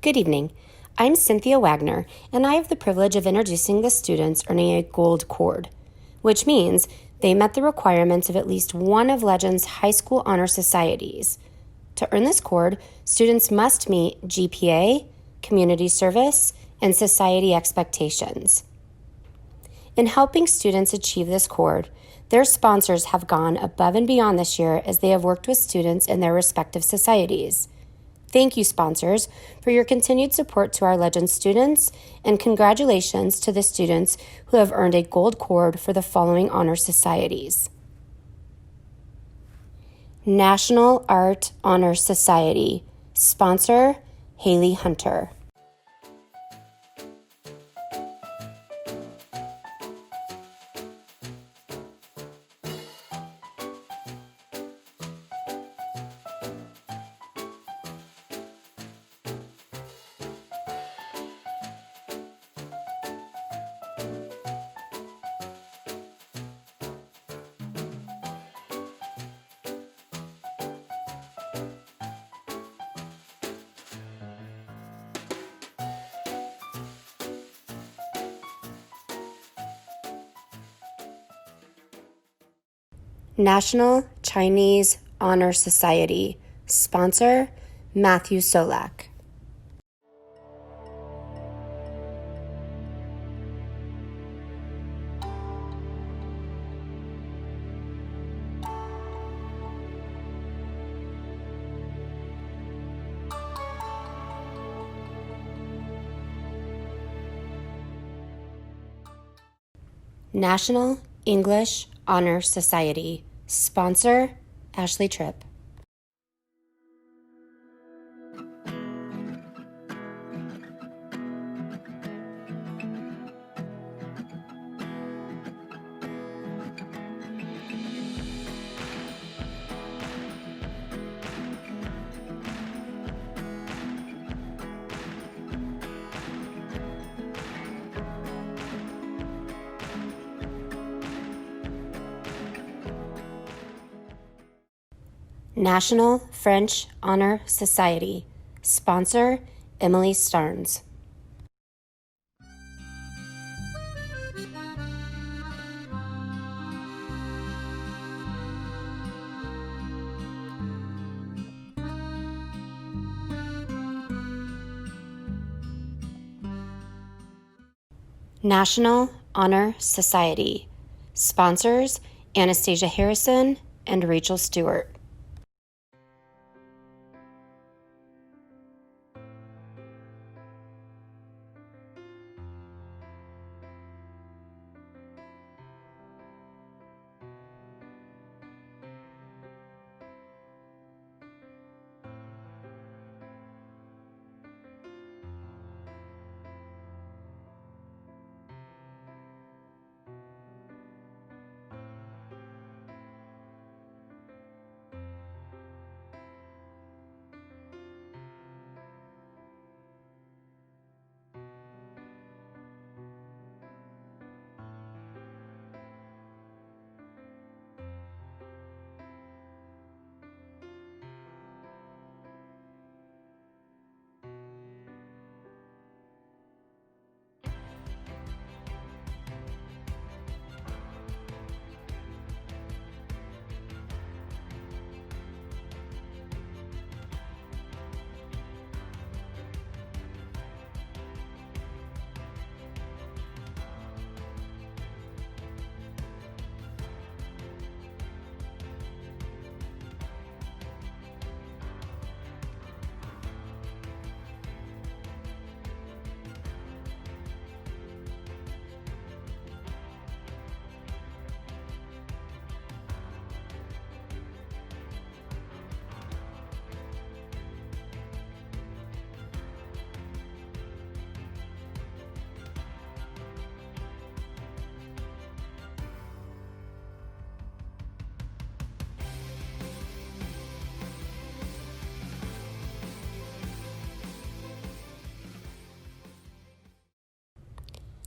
Good evening. I'm Cynthia Wagner, and I have the privilege of introducing the students earning a gold cord, which means they met the requirements of at least one of Legend's high school honor societies. To earn this cord, students must meet GPA, community service, and society expectations. In helping students achieve this cord, their sponsors have gone above and beyond this year as they have worked with students in their respective societies. Thank you, sponsors, for your continued support to our Legend students, and congratulations to the students who have earned a gold cord for the following honor societies. National Art Honor Society. Sponsor, Haley Hunter. National Chinese Honor Society. Sponsor, Matthew Solak. National English Honor Society. Sponsor, Ashley Tripp. National French Honor Society. Sponsor, Emily Starnes. National Honor Society. Sponsors, Anastasia Harrison and Rachel Stewart.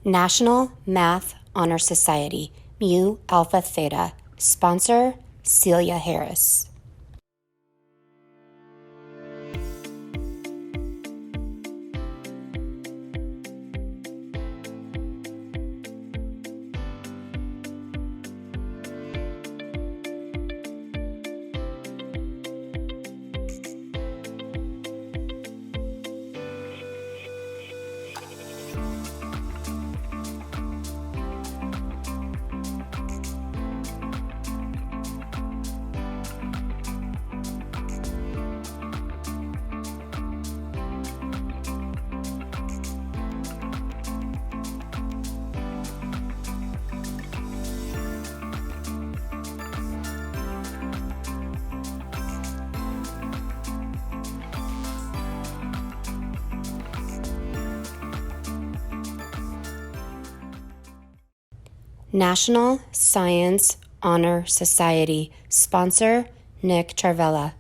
National Math Honor Society, Mu Alpha Theta. Sponsor, Celia Harris. National Science Honor Society. Sponsor, Nick Charvella.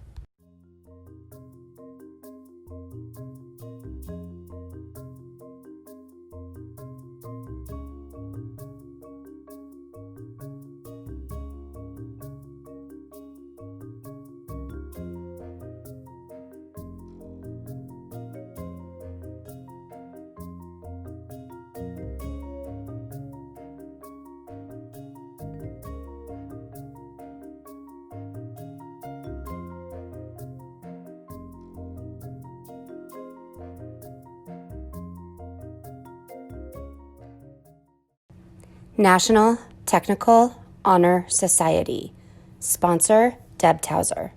National Technical Honor Society. Sponsor, Deb Towser.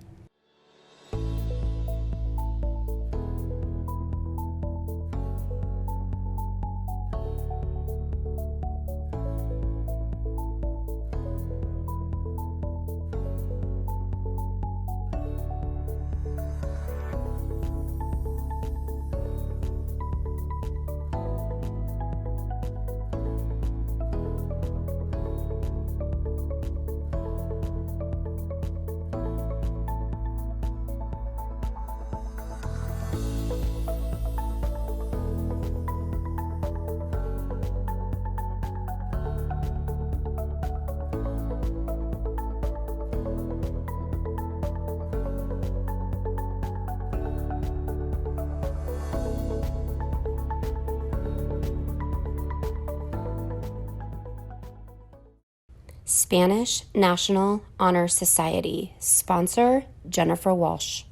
Spanish National Honor Society. Sponsor, Jennifer Walsh.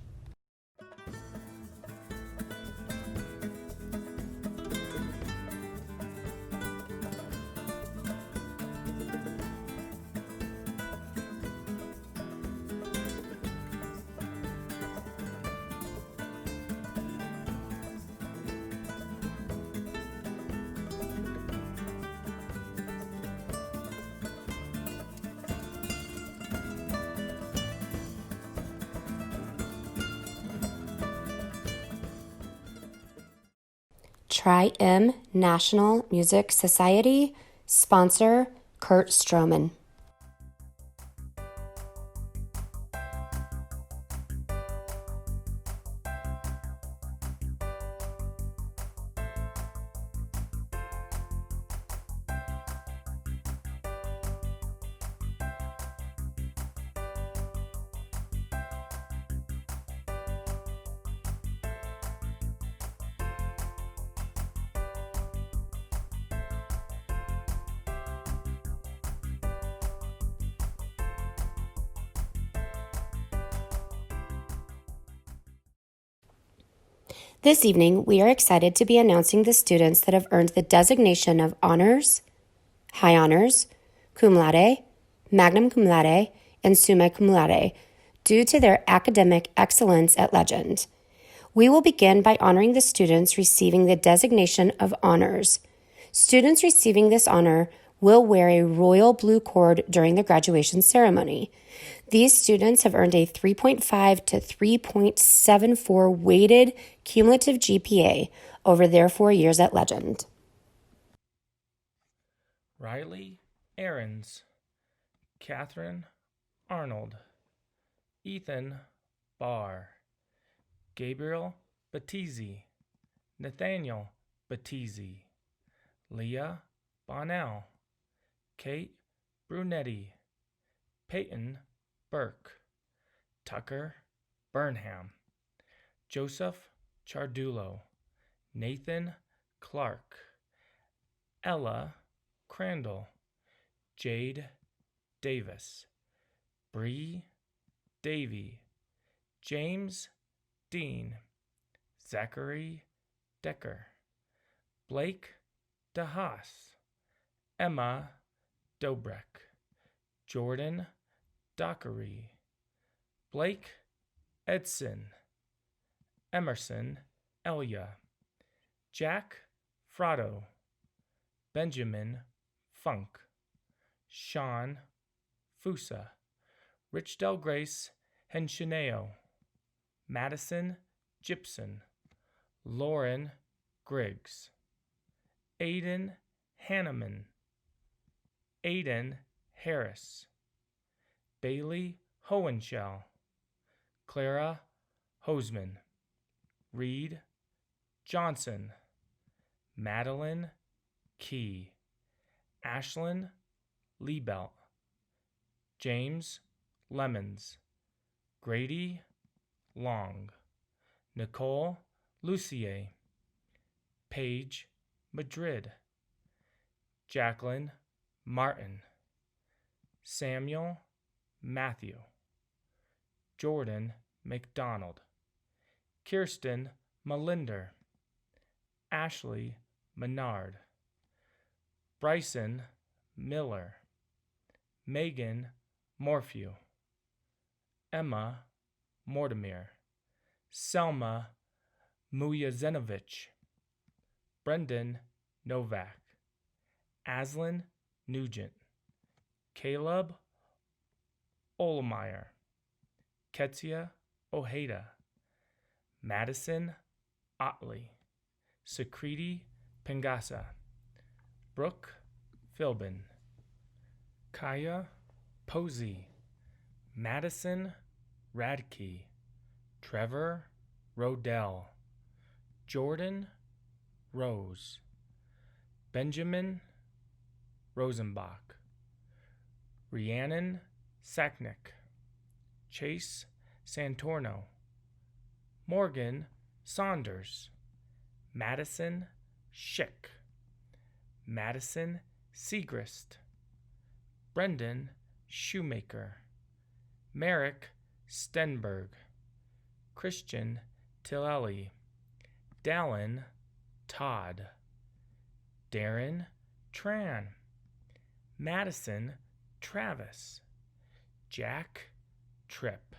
Tri-M National Music Society. Sponsor, Kurt Stroman. This evening, we are excited to be announcing the students that have earned the designation of honors, high honors, cum laude, magna cum laude, and summa cum laude due to their academic excellence at Legend. We will begin by honoring the students receiving the designation of honors. Students receiving this honor will wear a royal blue cord during the graduation ceremony. These students have earned a 3.5 to 3.74 weighted cumulative GPA over their 4 years at Legend. Riley Aarons, Catherine Arnold, Ethan Barr, Gabriel Battizi, Nathaniel Battizi, Leah Bonnell, Kate Brunetti, Peyton Burke, Tucker Burnham, Joseph Chardulo, Nathan Clark, Ella Crandall, Jade Davis, Bree Davy, James Dean, Zachary Decker, Blake DeHaas, Emma Dobreck, Jordan Dockery, Blake Edson, Emerson Elia, Jack Frotto, Benjamin Funk, Sean Fusa, Rich Del Grace Henchineo, Madison Gibson, Lauren Griggs, Aiden Hanneman, Aiden Harris, Bailey Hohenschel, Clara Hoseman, Reed Johnson, Madeline Key, Ashlyn Liebelt, James Lemons, Grady Long, Nicole Lucier, Paige Madrid, Jacqueline Martin, Samuel Matthew, Jordan McDonald, Kirsten Malinder, Ashley Menard, Bryson Miller, Megan Morphew, Emma Mortimer, Selma Mujazenovich, Brendan Novak, Aslan Nugent, Caleb Olmeyer, Ketsia Ojeda, Madison Otley, Sakriti Pangasa, Brooke Philbin, Kaya Posey, Madison Radke, Trevor Rodell, Jordan Rose, Benjamin Rosenbach, Rhiannon Sacknick, Chase Santorno, Morgan Saunders, Madison Schick, Madison Segrist, Brendan Shoemaker, Merrick Stenberg, Christian Tillelli, Dallin Todd, Darren Tran, Madison Travis, Jack Tripp,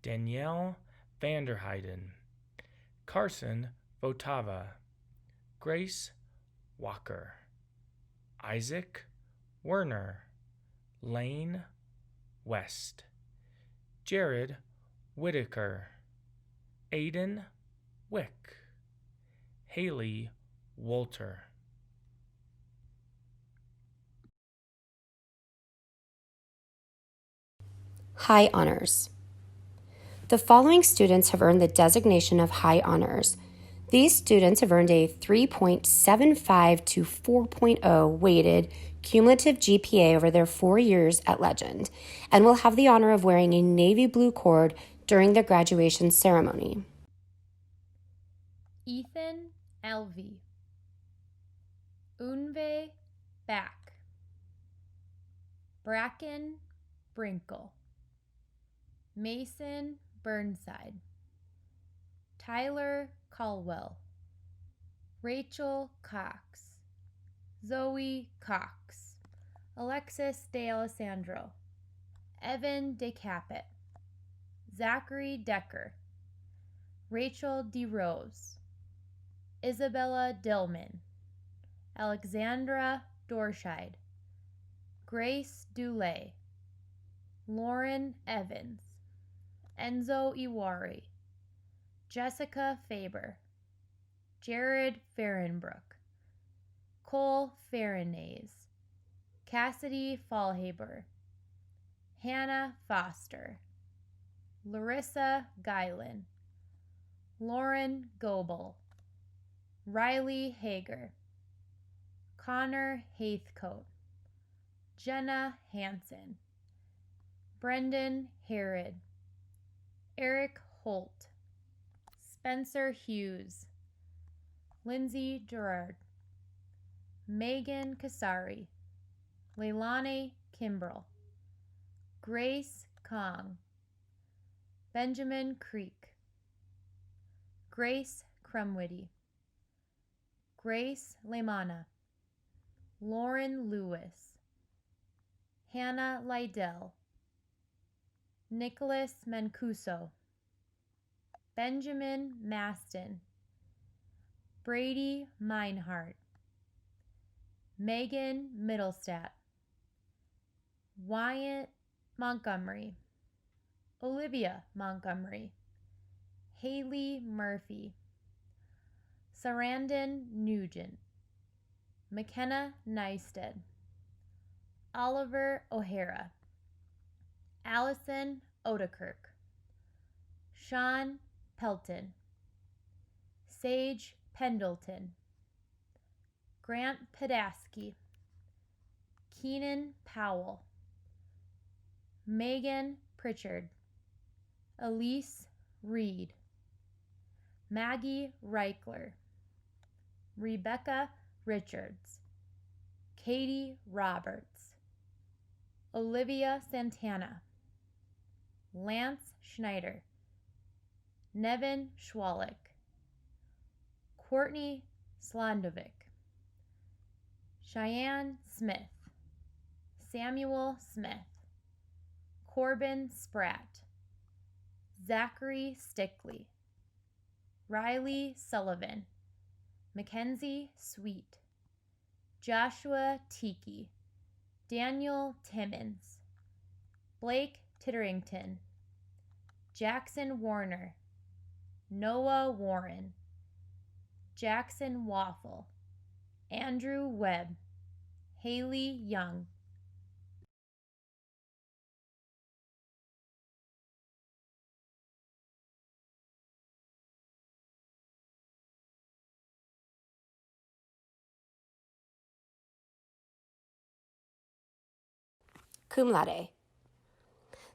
Danielle Vanderheiden, Carson Votava, Grace Walker, Isaac Werner, Lane West, Jared Whitaker, Aiden Wick, Haley Wolter. High Honors. The following students have earned the designation of High Honors. These students have earned a 3.75 to 4.0 weighted cumulative GPA over their 4 years at Legend and will have the honor of wearing a navy blue cord during their graduation ceremony. Ethan Elvey, Unve Back, Bracken Brinkle, Mason Burnside, Tyler Caldwell, Rachel Cox, Zoe Cox, Alexis De Alessandro, Evan DeCapit, Zachary Decker, Rachel DeRose, Isabella Dillman, Alexandra Dorscheid, Grace Dulay, Lauren Evans, Enzo Iwari, Jessica Faber, Jared Fahrenbrook, Cole Farinays, Cassidy Fallhaber, Hannah Foster, Larissa Guylan, Lauren Goebel, Riley Hager, Connor Haithcote, Jenna Hansen, Brendan Herod, Eric Holt, Spencer Hughes, Lindsay Gerard, Megan Kasari, Leilani Kimbrell, Grace Kong, Benjamin Creek, Grace Crumwitty, Grace Lemana, Lauren Lewis, Hannah Lydell, Nicholas Mancuso, Benjamin Maston, Brady Meinhardt, Megan Middlestat, Wyatt Montgomery, Olivia Montgomery, Haley Murphy, Sarandon Nugent, McKenna Neisted, Oliver O'Hara, Allison Odekirk, Sean Pelton, Sage Pendleton, Grant Padaski, Keenan Powell, Megan Pritchard, Elise Reed, Maggie Reichler, Rebecca Richards, Katie Roberts, Olivia Santana, Lance Schneider, Nevin Schwalik, Courtney Slondovic, Cheyenne Smith, Samuel Smith, Corbin Spratt, Zachary Stickley, Riley Sullivan, Mackenzie Sweet, Joshua Tiki, Daniel Timmons, Blake Titterington, Jackson Warner, Noah Warren, Jackson Waffle, Andrew Webb, Haley Young. Cum laude.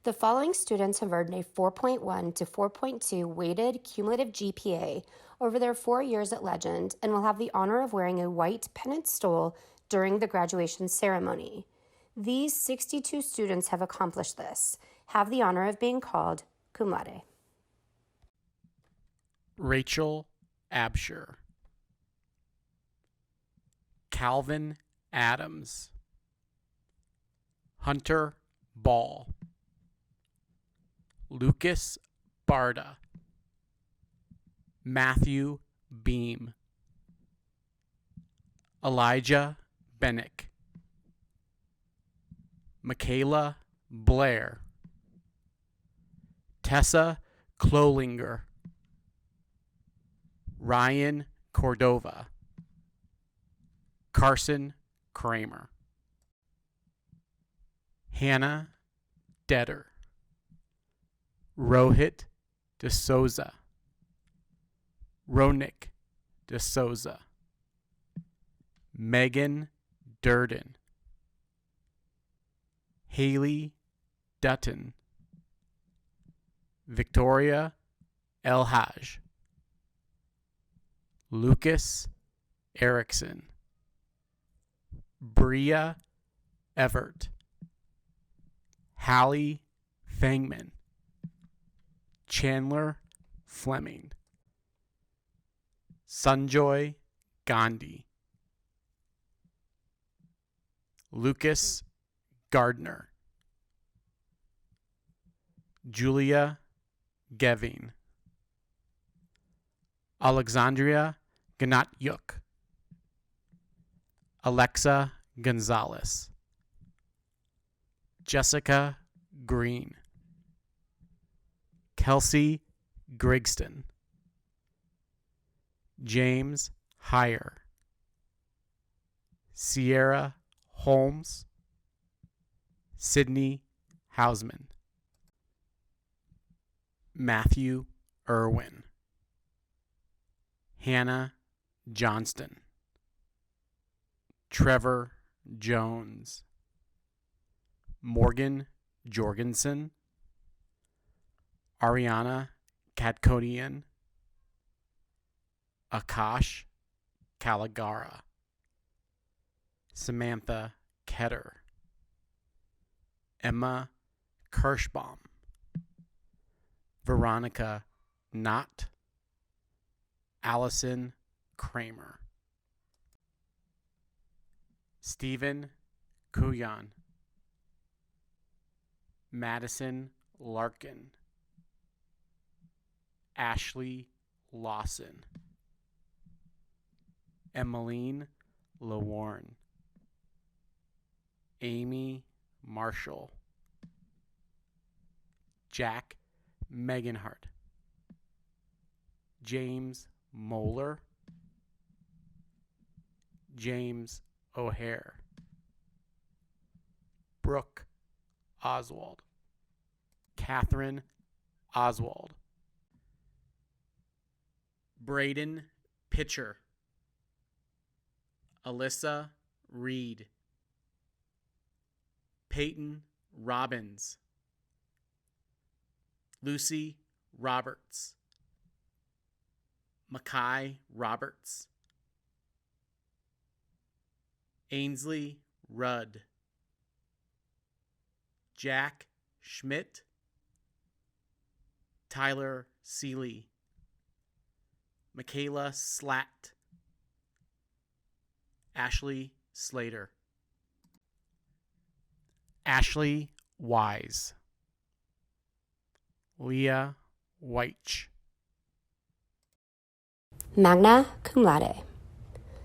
The following students have earned a 4.1 to 4.2 weighted cumulative GPA over their 4 years at Legend and will have the honor of wearing a white pennant stole during the graduation ceremony. These 62 students have accomplished this, have the honor of being called cum laude. Rachel Absher, Calvin Adams, Hunter Ball, Lucas Barda, Matthew Beam, Elijah Bennick, Michaela Blair, Tessa Klolinger, Ryan Cordova, Carson Kramer, Hannah Detter, Rohit D'Souza, Ronik D'Souza, Megan Durden, Haley Dutton, Victoria Elhaj, Lucas Erickson, Bria Everett, Hallie Fangman, Chandler Fleming, Sanjoy Gandhi, Lucas Gardner, Julia Geving, Alexandria Ganatyuk, Alexa Gonzalez, Jessica Green, Kelsey Grigston, James Heyer, Sierra Holmes, Sydney Hausman, Matthew Irwin, Hannah Johnston, Trevor Jones, Morgan Jorgensen, Ariana Katkodian, Akash Kalagara, Samantha Ketter, Emma Kirschbaum, Veronica Knott, Allison Kramer, Stephen Kuyan, Madison Larkin, Ashley Lawson, Emmeline Lawarn, Amy Marshall, Jack Meganhart, James Moeller, James O'Hare, Brooke Oswald. Catherine Oswald. Braden Pitcher. Alyssa Reed. Peyton Robbins. Lucy Roberts. Makai Roberts. Ainsley Rudd. Jack Schmidt. Tyler Seeley. Michaela Slatt. Ashley Slater. Ashley Wise. Leah Weich. Magna cum laude.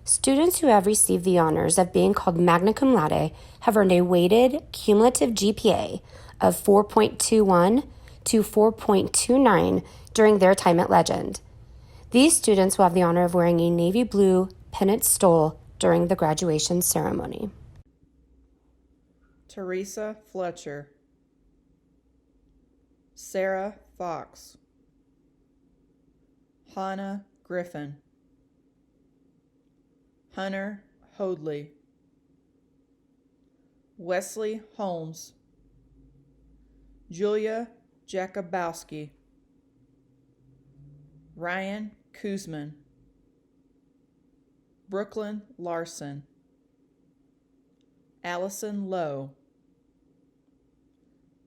Students who have received the honors of being called magna cum laude have earned a weighted cumulative GPA of 4.21 to 4.29 during their time at Legend. These students will have the honor of wearing a navy blue pennant stole during the graduation ceremony. Teresa Fletcher. Sarah Fox. Hannah Griffin. Hunter Hoadley. Wesley Holmes. Julia Jakubowski. Ryan Kuzman. Brooklyn Larson. Allison Lowe.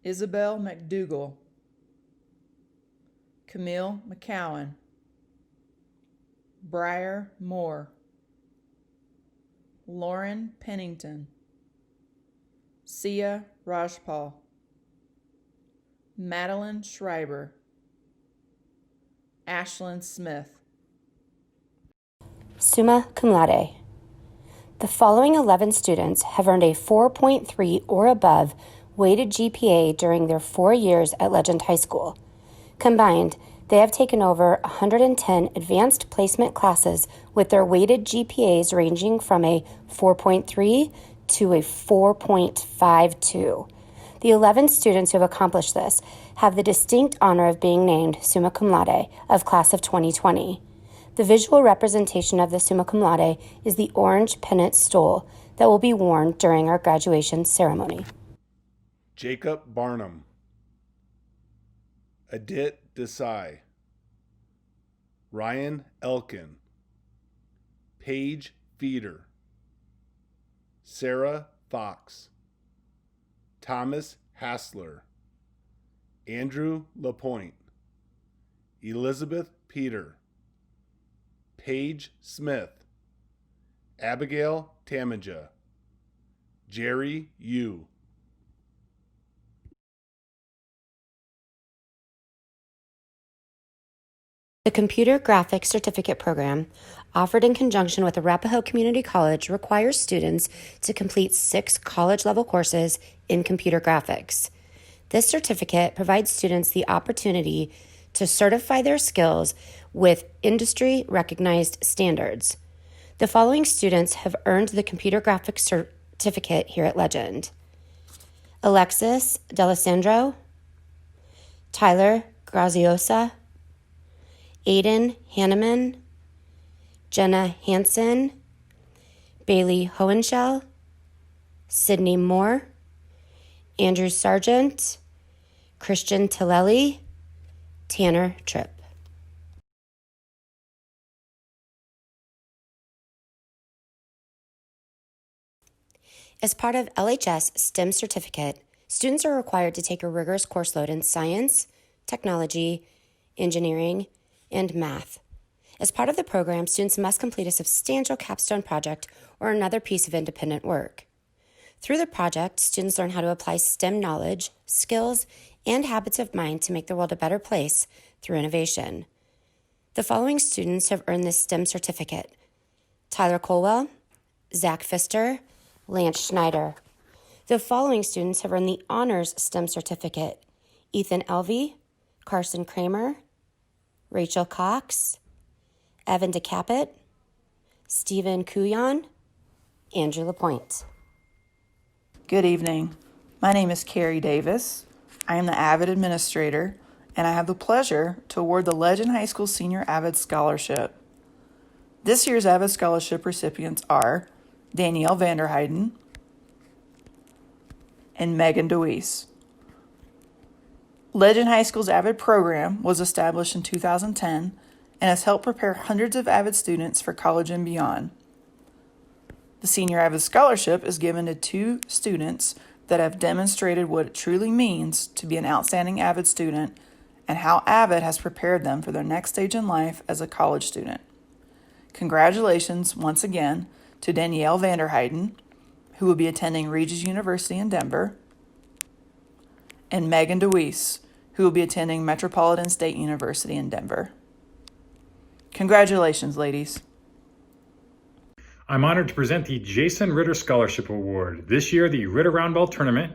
Isabel McDougall. Camille McCowan. Briar Moore. Lauren Pennington. Sia Rajpal. Madeline Schreiber. Ashlyn Smith. Summa cum laude. The following 11 students have earned a 4.3 or above weighted GPA during their 4 years at Legend High School. Combined, they have taken over 110 advanced placement classes with their weighted GPAs ranging from a 4.3 to a 4.52. The 11 students who have accomplished this have the distinct honor of being named summa cum laude of class of 2020. The visual representation of the summa cum laude is the orange pennant stole that will be worn during our graduation ceremony. Jacob Barnum. Adit Desai. Ryan Elkin. Paige Feeder. Sarah Fox. Thomas Hassler. Andrew Lapointe. Elizabeth Peter. Paige Smith. Abigail Tamaja. Jerry Yu. The Computer Graphics Certificate Program, offered in conjunction with Arapahoe Community College, requires students to complete 6 college-level courses in computer graphics. This certificate provides students the opportunity to certify their skills with industry-recognized standards. The following students have earned the Computer Graphics Certificate here at Legend: Alexis D'Alessandro, Tyler Graziosa, Aiden Hanneman, Jenna Hansen, Bailey Hohenschel, Sydney Moore, Andrew Sargent, Christian Tillelli, Tanner Tripp. As part of LHS STEM Certificate, students are required to take a rigorous course load in science, technology, engineering, and math. As part of the program, students must complete a substantial capstone project or another piece of independent work. Through the project, students learn how to apply STEM knowledge, skills, and habits of mind to make the world a better place through innovation. The following students have earned this STEM certificate: Tyler Colwell, Zach Pfister, Lance Schneider. The following students have earned the Honors STEM certificate: Ethan Elvey, Carson Kramer, Rachel Cox, Evan DeCapit, Stephen Kuyan, Andrew Lapointe. Good evening. My name is Carrie Davis. I am the Avid Administrator, and I have the pleasure to award the Legend High School Senior Avid Scholarship. This year's Avid Scholarship recipients are Danielle Vanderheiden and Megan DeWeese. Legend High School's Avid program was established in 2010 and has helped prepare hundreds of Avid students for college and beyond. The Senior Avid Scholarship is given to 2 students that have demonstrated what it truly means to be an outstanding Avid student and how Avid has prepared them for their next stage in life as a college student. Congratulations once again to Danielle Vanderheiden, who will be attending Regis University in Denver, and Megan DeWeese, who will be attending Metropolitan State University in Denver. Congratulations, ladies. I'm honored to present the Jason Ritter Scholarship Award. This year, the Ritter Roundball Tournament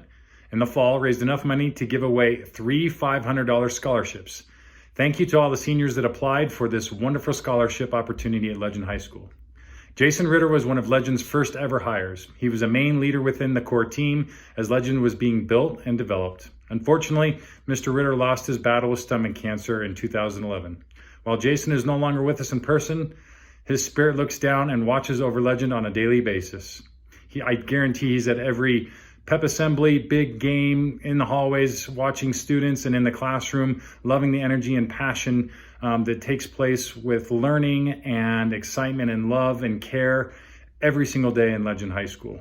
in the fall raised enough money to give away 3 $500 scholarships. Thank you to all the seniors that applied for this wonderful scholarship opportunity at Legend High School. Jason Ritter was one of Legend's first ever hires. He was a main leader within the core team as Legend was being built and developed. Unfortunately, Mr. Ritter lost his battle with stomach cancer in 2011. While Jason is no longer with us in person, his spirit looks down and watches over Legend on a daily basis. I guarantee he's at every pep assembly, big game, in the hallways, watching students, and in the classroom, loving the energy and passion that takes place with learning and excitement and love and care every single day in Legend High School.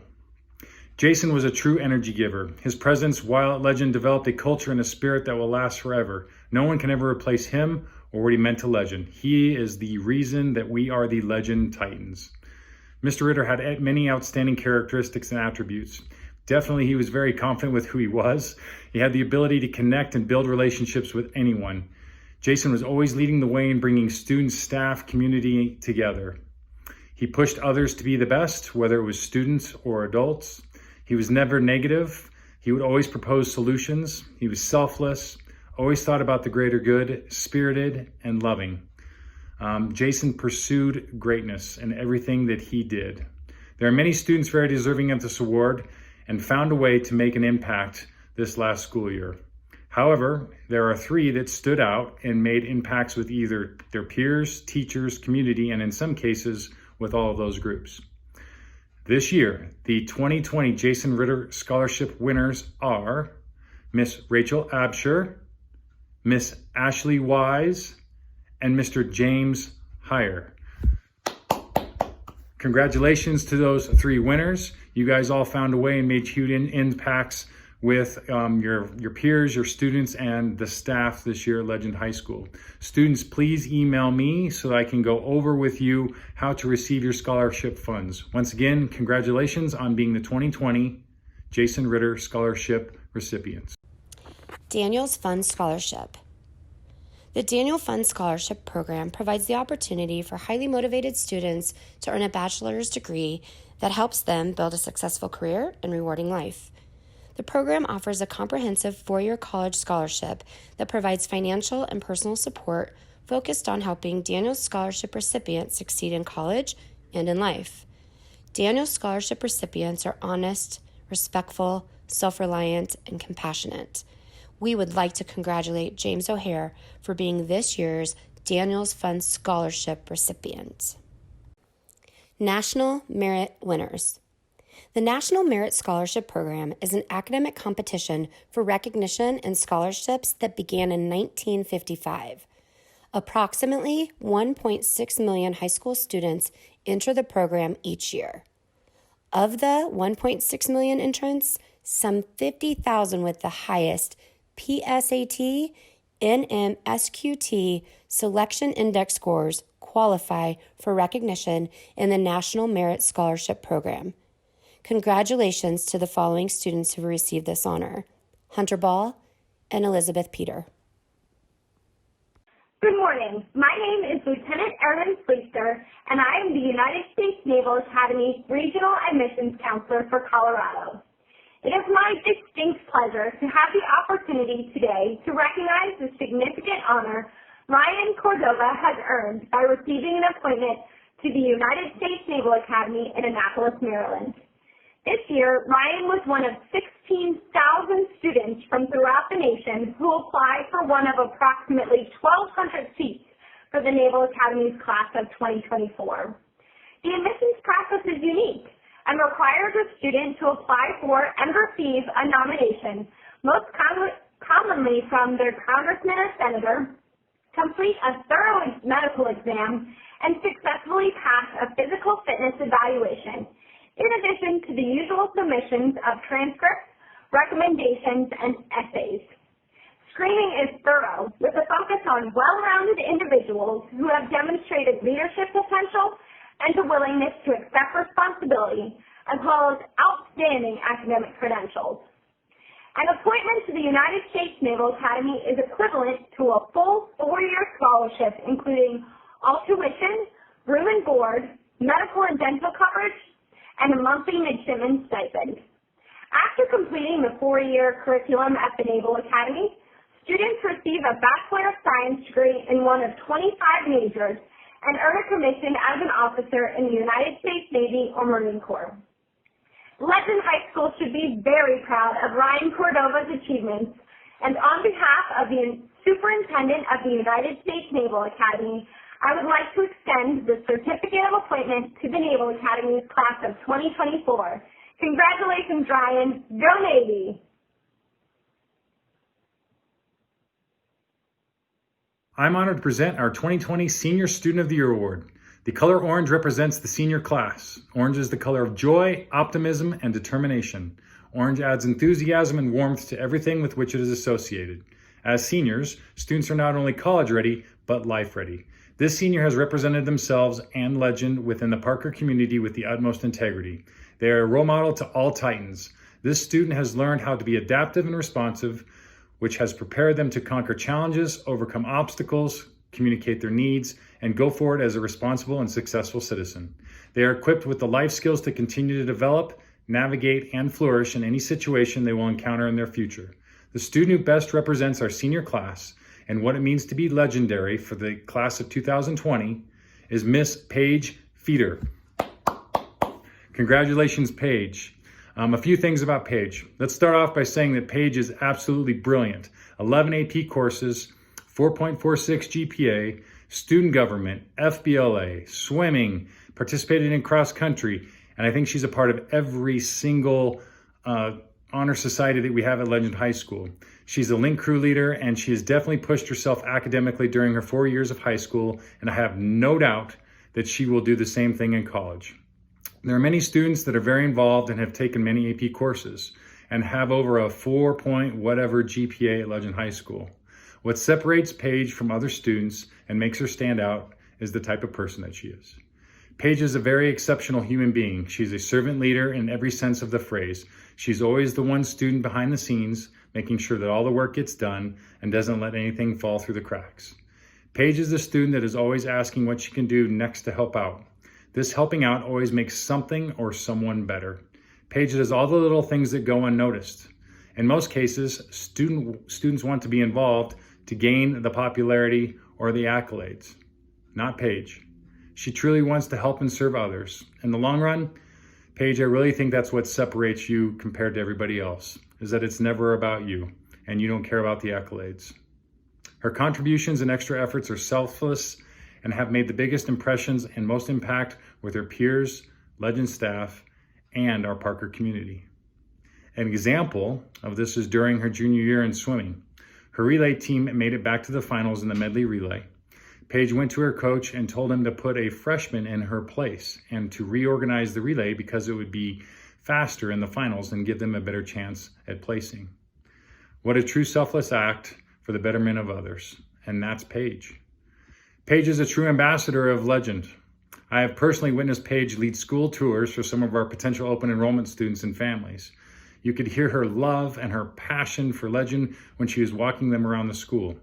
Jason was a true energy giver. His presence while at Legend developed a culture and a spirit that will last forever. No one can ever replace him or what he meant to Legend. He is the reason that we are the Legend Titans. Mr. Ritter had many outstanding characteristics and attributes. Definitely, he was very confident with who he was. He had the ability to connect and build relationships with anyone. Jason was always leading the way in bringing students, staff, community together. He pushed others to be the best, whether it was students or adults. He was never negative. He would always propose solutions. He was selfless, always thought about the greater good, spirited, and loving. Jason pursued greatness in everything that he did. There are many students very deserving of this award and found a way to make an impact this last school year. However, there are 3 that stood out and made impacts with either their peers, teachers, community, and in some cases, with all of those groups. This year, the 2020 Jason Ritter Scholarship winners are Miss Rachel Absher, Miss Ashley Wise, and Mr. James Heyer. Congratulations to those 3 winners. You guys all found a way and made huge impacts with your peers, your students, and the staff this year at Legend High School. Students, please email me so that I can go over with you how to receive your scholarship funds. Once again, congratulations on being the 2020 Jason Ritter Scholarship recipients. Daniel's Fund Scholarship. The Daniel Fund Scholarship Program provides the opportunity for highly motivated students to earn a bachelor's degree that helps them build a successful career and rewarding life. The program offers a comprehensive 4-year college scholarship that provides financial and personal support focused on helping Daniel's Scholarship recipients succeed in college and in life. Daniel's Scholarship recipients are honest, respectful, self-reliant, and compassionate. We would like to congratulate James O'Hare for being this year's Daniel's Fund Scholarship recipient. National Merit Winners. The National Merit Scholarship Program is an academic competition for recognition and scholarships that began in 1955. Approximately 1.6 million high school students enter the program each year. Of the 1.6 million entrants, some 50,000 with the highest PSAT, NMSQT selection index scores qualify for recognition in the National Merit Scholarship Program. Congratulations to the following students who received this honor: Hunter Ball and Elizabeth Peter. Good morning. My name is Lieutenant Erin Fleester, and I am the United States Naval Academy Regional Admissions Counselor for Colorado. It is my distinct pleasure to have the opportunity today to recognize the significant honor Ryan Cordova has earned by receiving an appointment to the United States Naval Academy in Annapolis, Maryland. This year, Ryan was one of 16,000 students from throughout the nation who applied for one of approximately 1,200 seats for the Naval Academy's class of 2024. The admissions process is unique and requires a student to apply for and receive a nomination, most commonly from their congressman or senator, complete a thorough medical exam, and successfully pass a physical fitness evaluation, in addition to the usual submissions of transcripts, recommendations, and essays. Screening is thorough, with a focus on well-rounded individuals who have demonstrated leadership potential and a willingness to accept responsibility, as well as outstanding academic credentials. An appointment to the United States Naval Academy is equivalent to a full 4-year scholarship, including all tuition, room and board, medical and dental coverage, and a monthly midshipman stipend. After completing the 4-year curriculum at the Naval Academy, students receive a Bachelor of Science degree in one of 25 majors and earn a commission as an officer in the United States Navy or Marine Corps. Legend High School should be very proud of Ryan Cordova's achievements, and on behalf of the Superintendent of the United States Naval Academy, I would like to extend the certificate of appointment to the Naval Academy's class of 2024. Congratulations, Ryan. Go Navy! I'm honored to present our 2020 Senior Student of the Year Award. The color orange represents the senior class. Orange is the color of joy, optimism, and determination. Orange adds enthusiasm and warmth to everything with which it is associated. As seniors, students are not only college ready, but life ready. This senior has represented themselves and Legend within the Parker community with the utmost integrity. They are a role model to all Titans. This student has learned how to be adaptive and responsive, which has prepared them to conquer challenges, overcome obstacles, communicate their needs, and go forward as a responsible and successful citizen. They are equipped with the life skills to continue to develop, navigate, and flourish in any situation they will encounter in their future. The student who best represents our senior class and what it means to be legendary for the class of 2020 is Miss Paige Feeder. Congratulations, Paige. A few things about Paige. Let's start off by saying that Paige is absolutely brilliant. 11 AP courses, 4.46 GPA, student government, FBLA, swimming, participated in cross country, and I think she's a part of every single honor society that we have at Legend High School. She's a link crew leader, and she has definitely pushed herself academically during her 4 years of high school, and I have no doubt that she will do the same thing in college. There are many students that are very involved and have taken many AP courses and have over a 4 whatever GPA at Legend High School. What separates Paige from other students and makes her stand out is the type of person that she is. Paige is a very exceptional human being. She's a servant leader in every sense of the phrase. She's always the one student behind the scenes, making sure that all the work gets done and doesn't let anything fall through the cracks. Paige is the student that is always asking what she can do next to help out. This helping out always makes something or someone better. Paige does all the little things that go unnoticed. In most cases, students want to be involved to gain the popularity or the accolades. Not Paige. She truly wants to help and serve others. In the long run, Paige, I really think that's what separates you compared to everybody else, is that it's never about you and you don't care about the accolades. Her contributions and extra efforts are selfless and have made the biggest impressions and most impact with her peers, Legend staff, and our Parker community. An example of this is during her junior year in swimming. Her relay team made it back to the finals in the medley relay. Paige went to her coach and told him to put a freshman in her place and to reorganize the relay because it would be faster in the finals and give them a better chance at placing. What a true selfless act for the betterment of others, and that's Paige. Paige is a true ambassador of Legend. I have personally witnessed Paige lead school tours for some of our potential open enrollment students and families. You could hear her love and her passion for Legend when she was walking them around the school.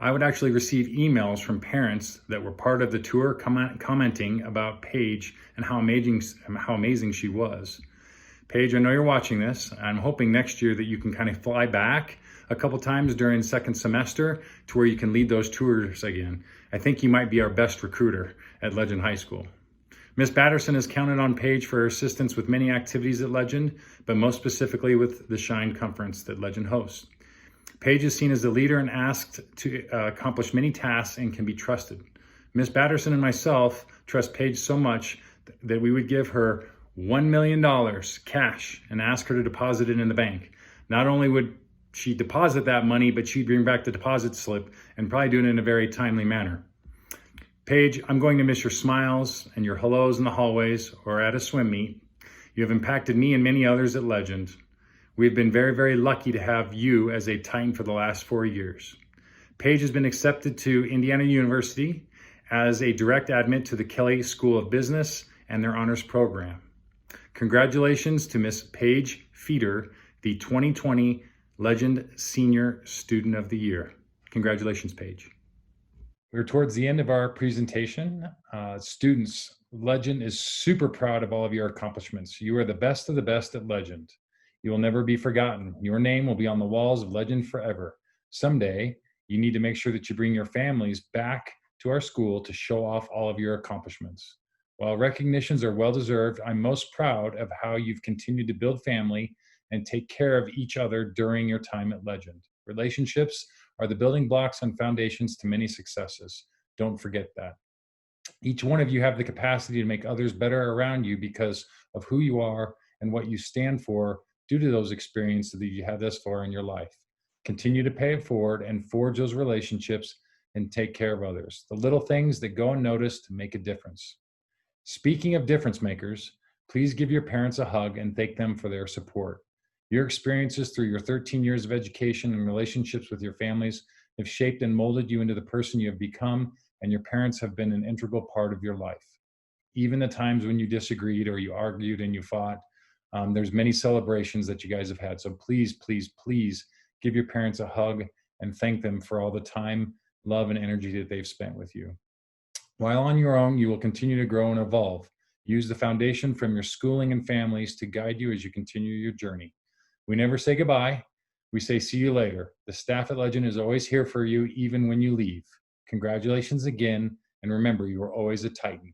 I would actually receive emails from parents that were part of the tour commenting about Paige and how amazing she was. Paige, I know you're watching this. I'm hoping next year that you can kind of fly back a couple times during second semester to where you can lead those tours again. I think you might be our best recruiter at Legend High School. Ms. Batterson has counted on Paige for her assistance with many activities at Legend, but most specifically with the Shine Conference that Legend hosts. Paige is seen as a leader and asked to accomplish many tasks and can be trusted. Ms. Batterson and myself trust Paige so much that we would give her $1 million cash and ask her to deposit it in the bank. Not only would she deposit that money, but she'd bring back the deposit slip and probably do it in a very timely manner. Paige, I'm going to miss your smiles and your hellos in the hallways or at a swim meet. You have impacted me and many others at Legend. We've been very, very lucky to have you as a Titan for the last 4 years. Paige has been accepted to Indiana University as a direct admit to the Kelley School of Business and their honors program. Congratulations to Miss Paige Feeder, the 2020 Legend Senior Student of the Year. Congratulations, Paige. We're towards the end of our presentation. Students, Legend is super proud of all of your accomplishments. You are the best of the best at Legend. You will never be forgotten. Your name will be on the walls of Legend forever. Someday, you need to make sure that you bring your families back to our school to show off all of your accomplishments. While recognitions are well-deserved, I'm most proud of how you've continued to build family and take care of each other during your time at Legend. Relationships are the building blocks and foundations to many successes. Don't forget that. Each one of you have the capacity to make others better around you because of who you are and what you stand for due to those experiences that you had thus far in your life. Continue to pay it forward and forge those relationships and take care of others. The little things that go unnoticed make a difference. Speaking of difference makers, please give your parents a hug and thank them for their support. Your experiences through your 13 years of education and relationships with your families have shaped and molded you into the person you have become, and your parents have been an integral part of your life. Even the times when you disagreed or you argued and you fought, there's many celebrations that you guys have had. So please, please, please give your parents a hug and thank them for all the time, love, and energy that they've spent with you. While on your own, you will continue to grow and evolve. Use the foundation from your schooling and families to guide you as you continue your journey. We never say goodbye. We say see you later. The staff at Legend is always here for you, even when you leave. Congratulations again, and remember, you are always a Titan.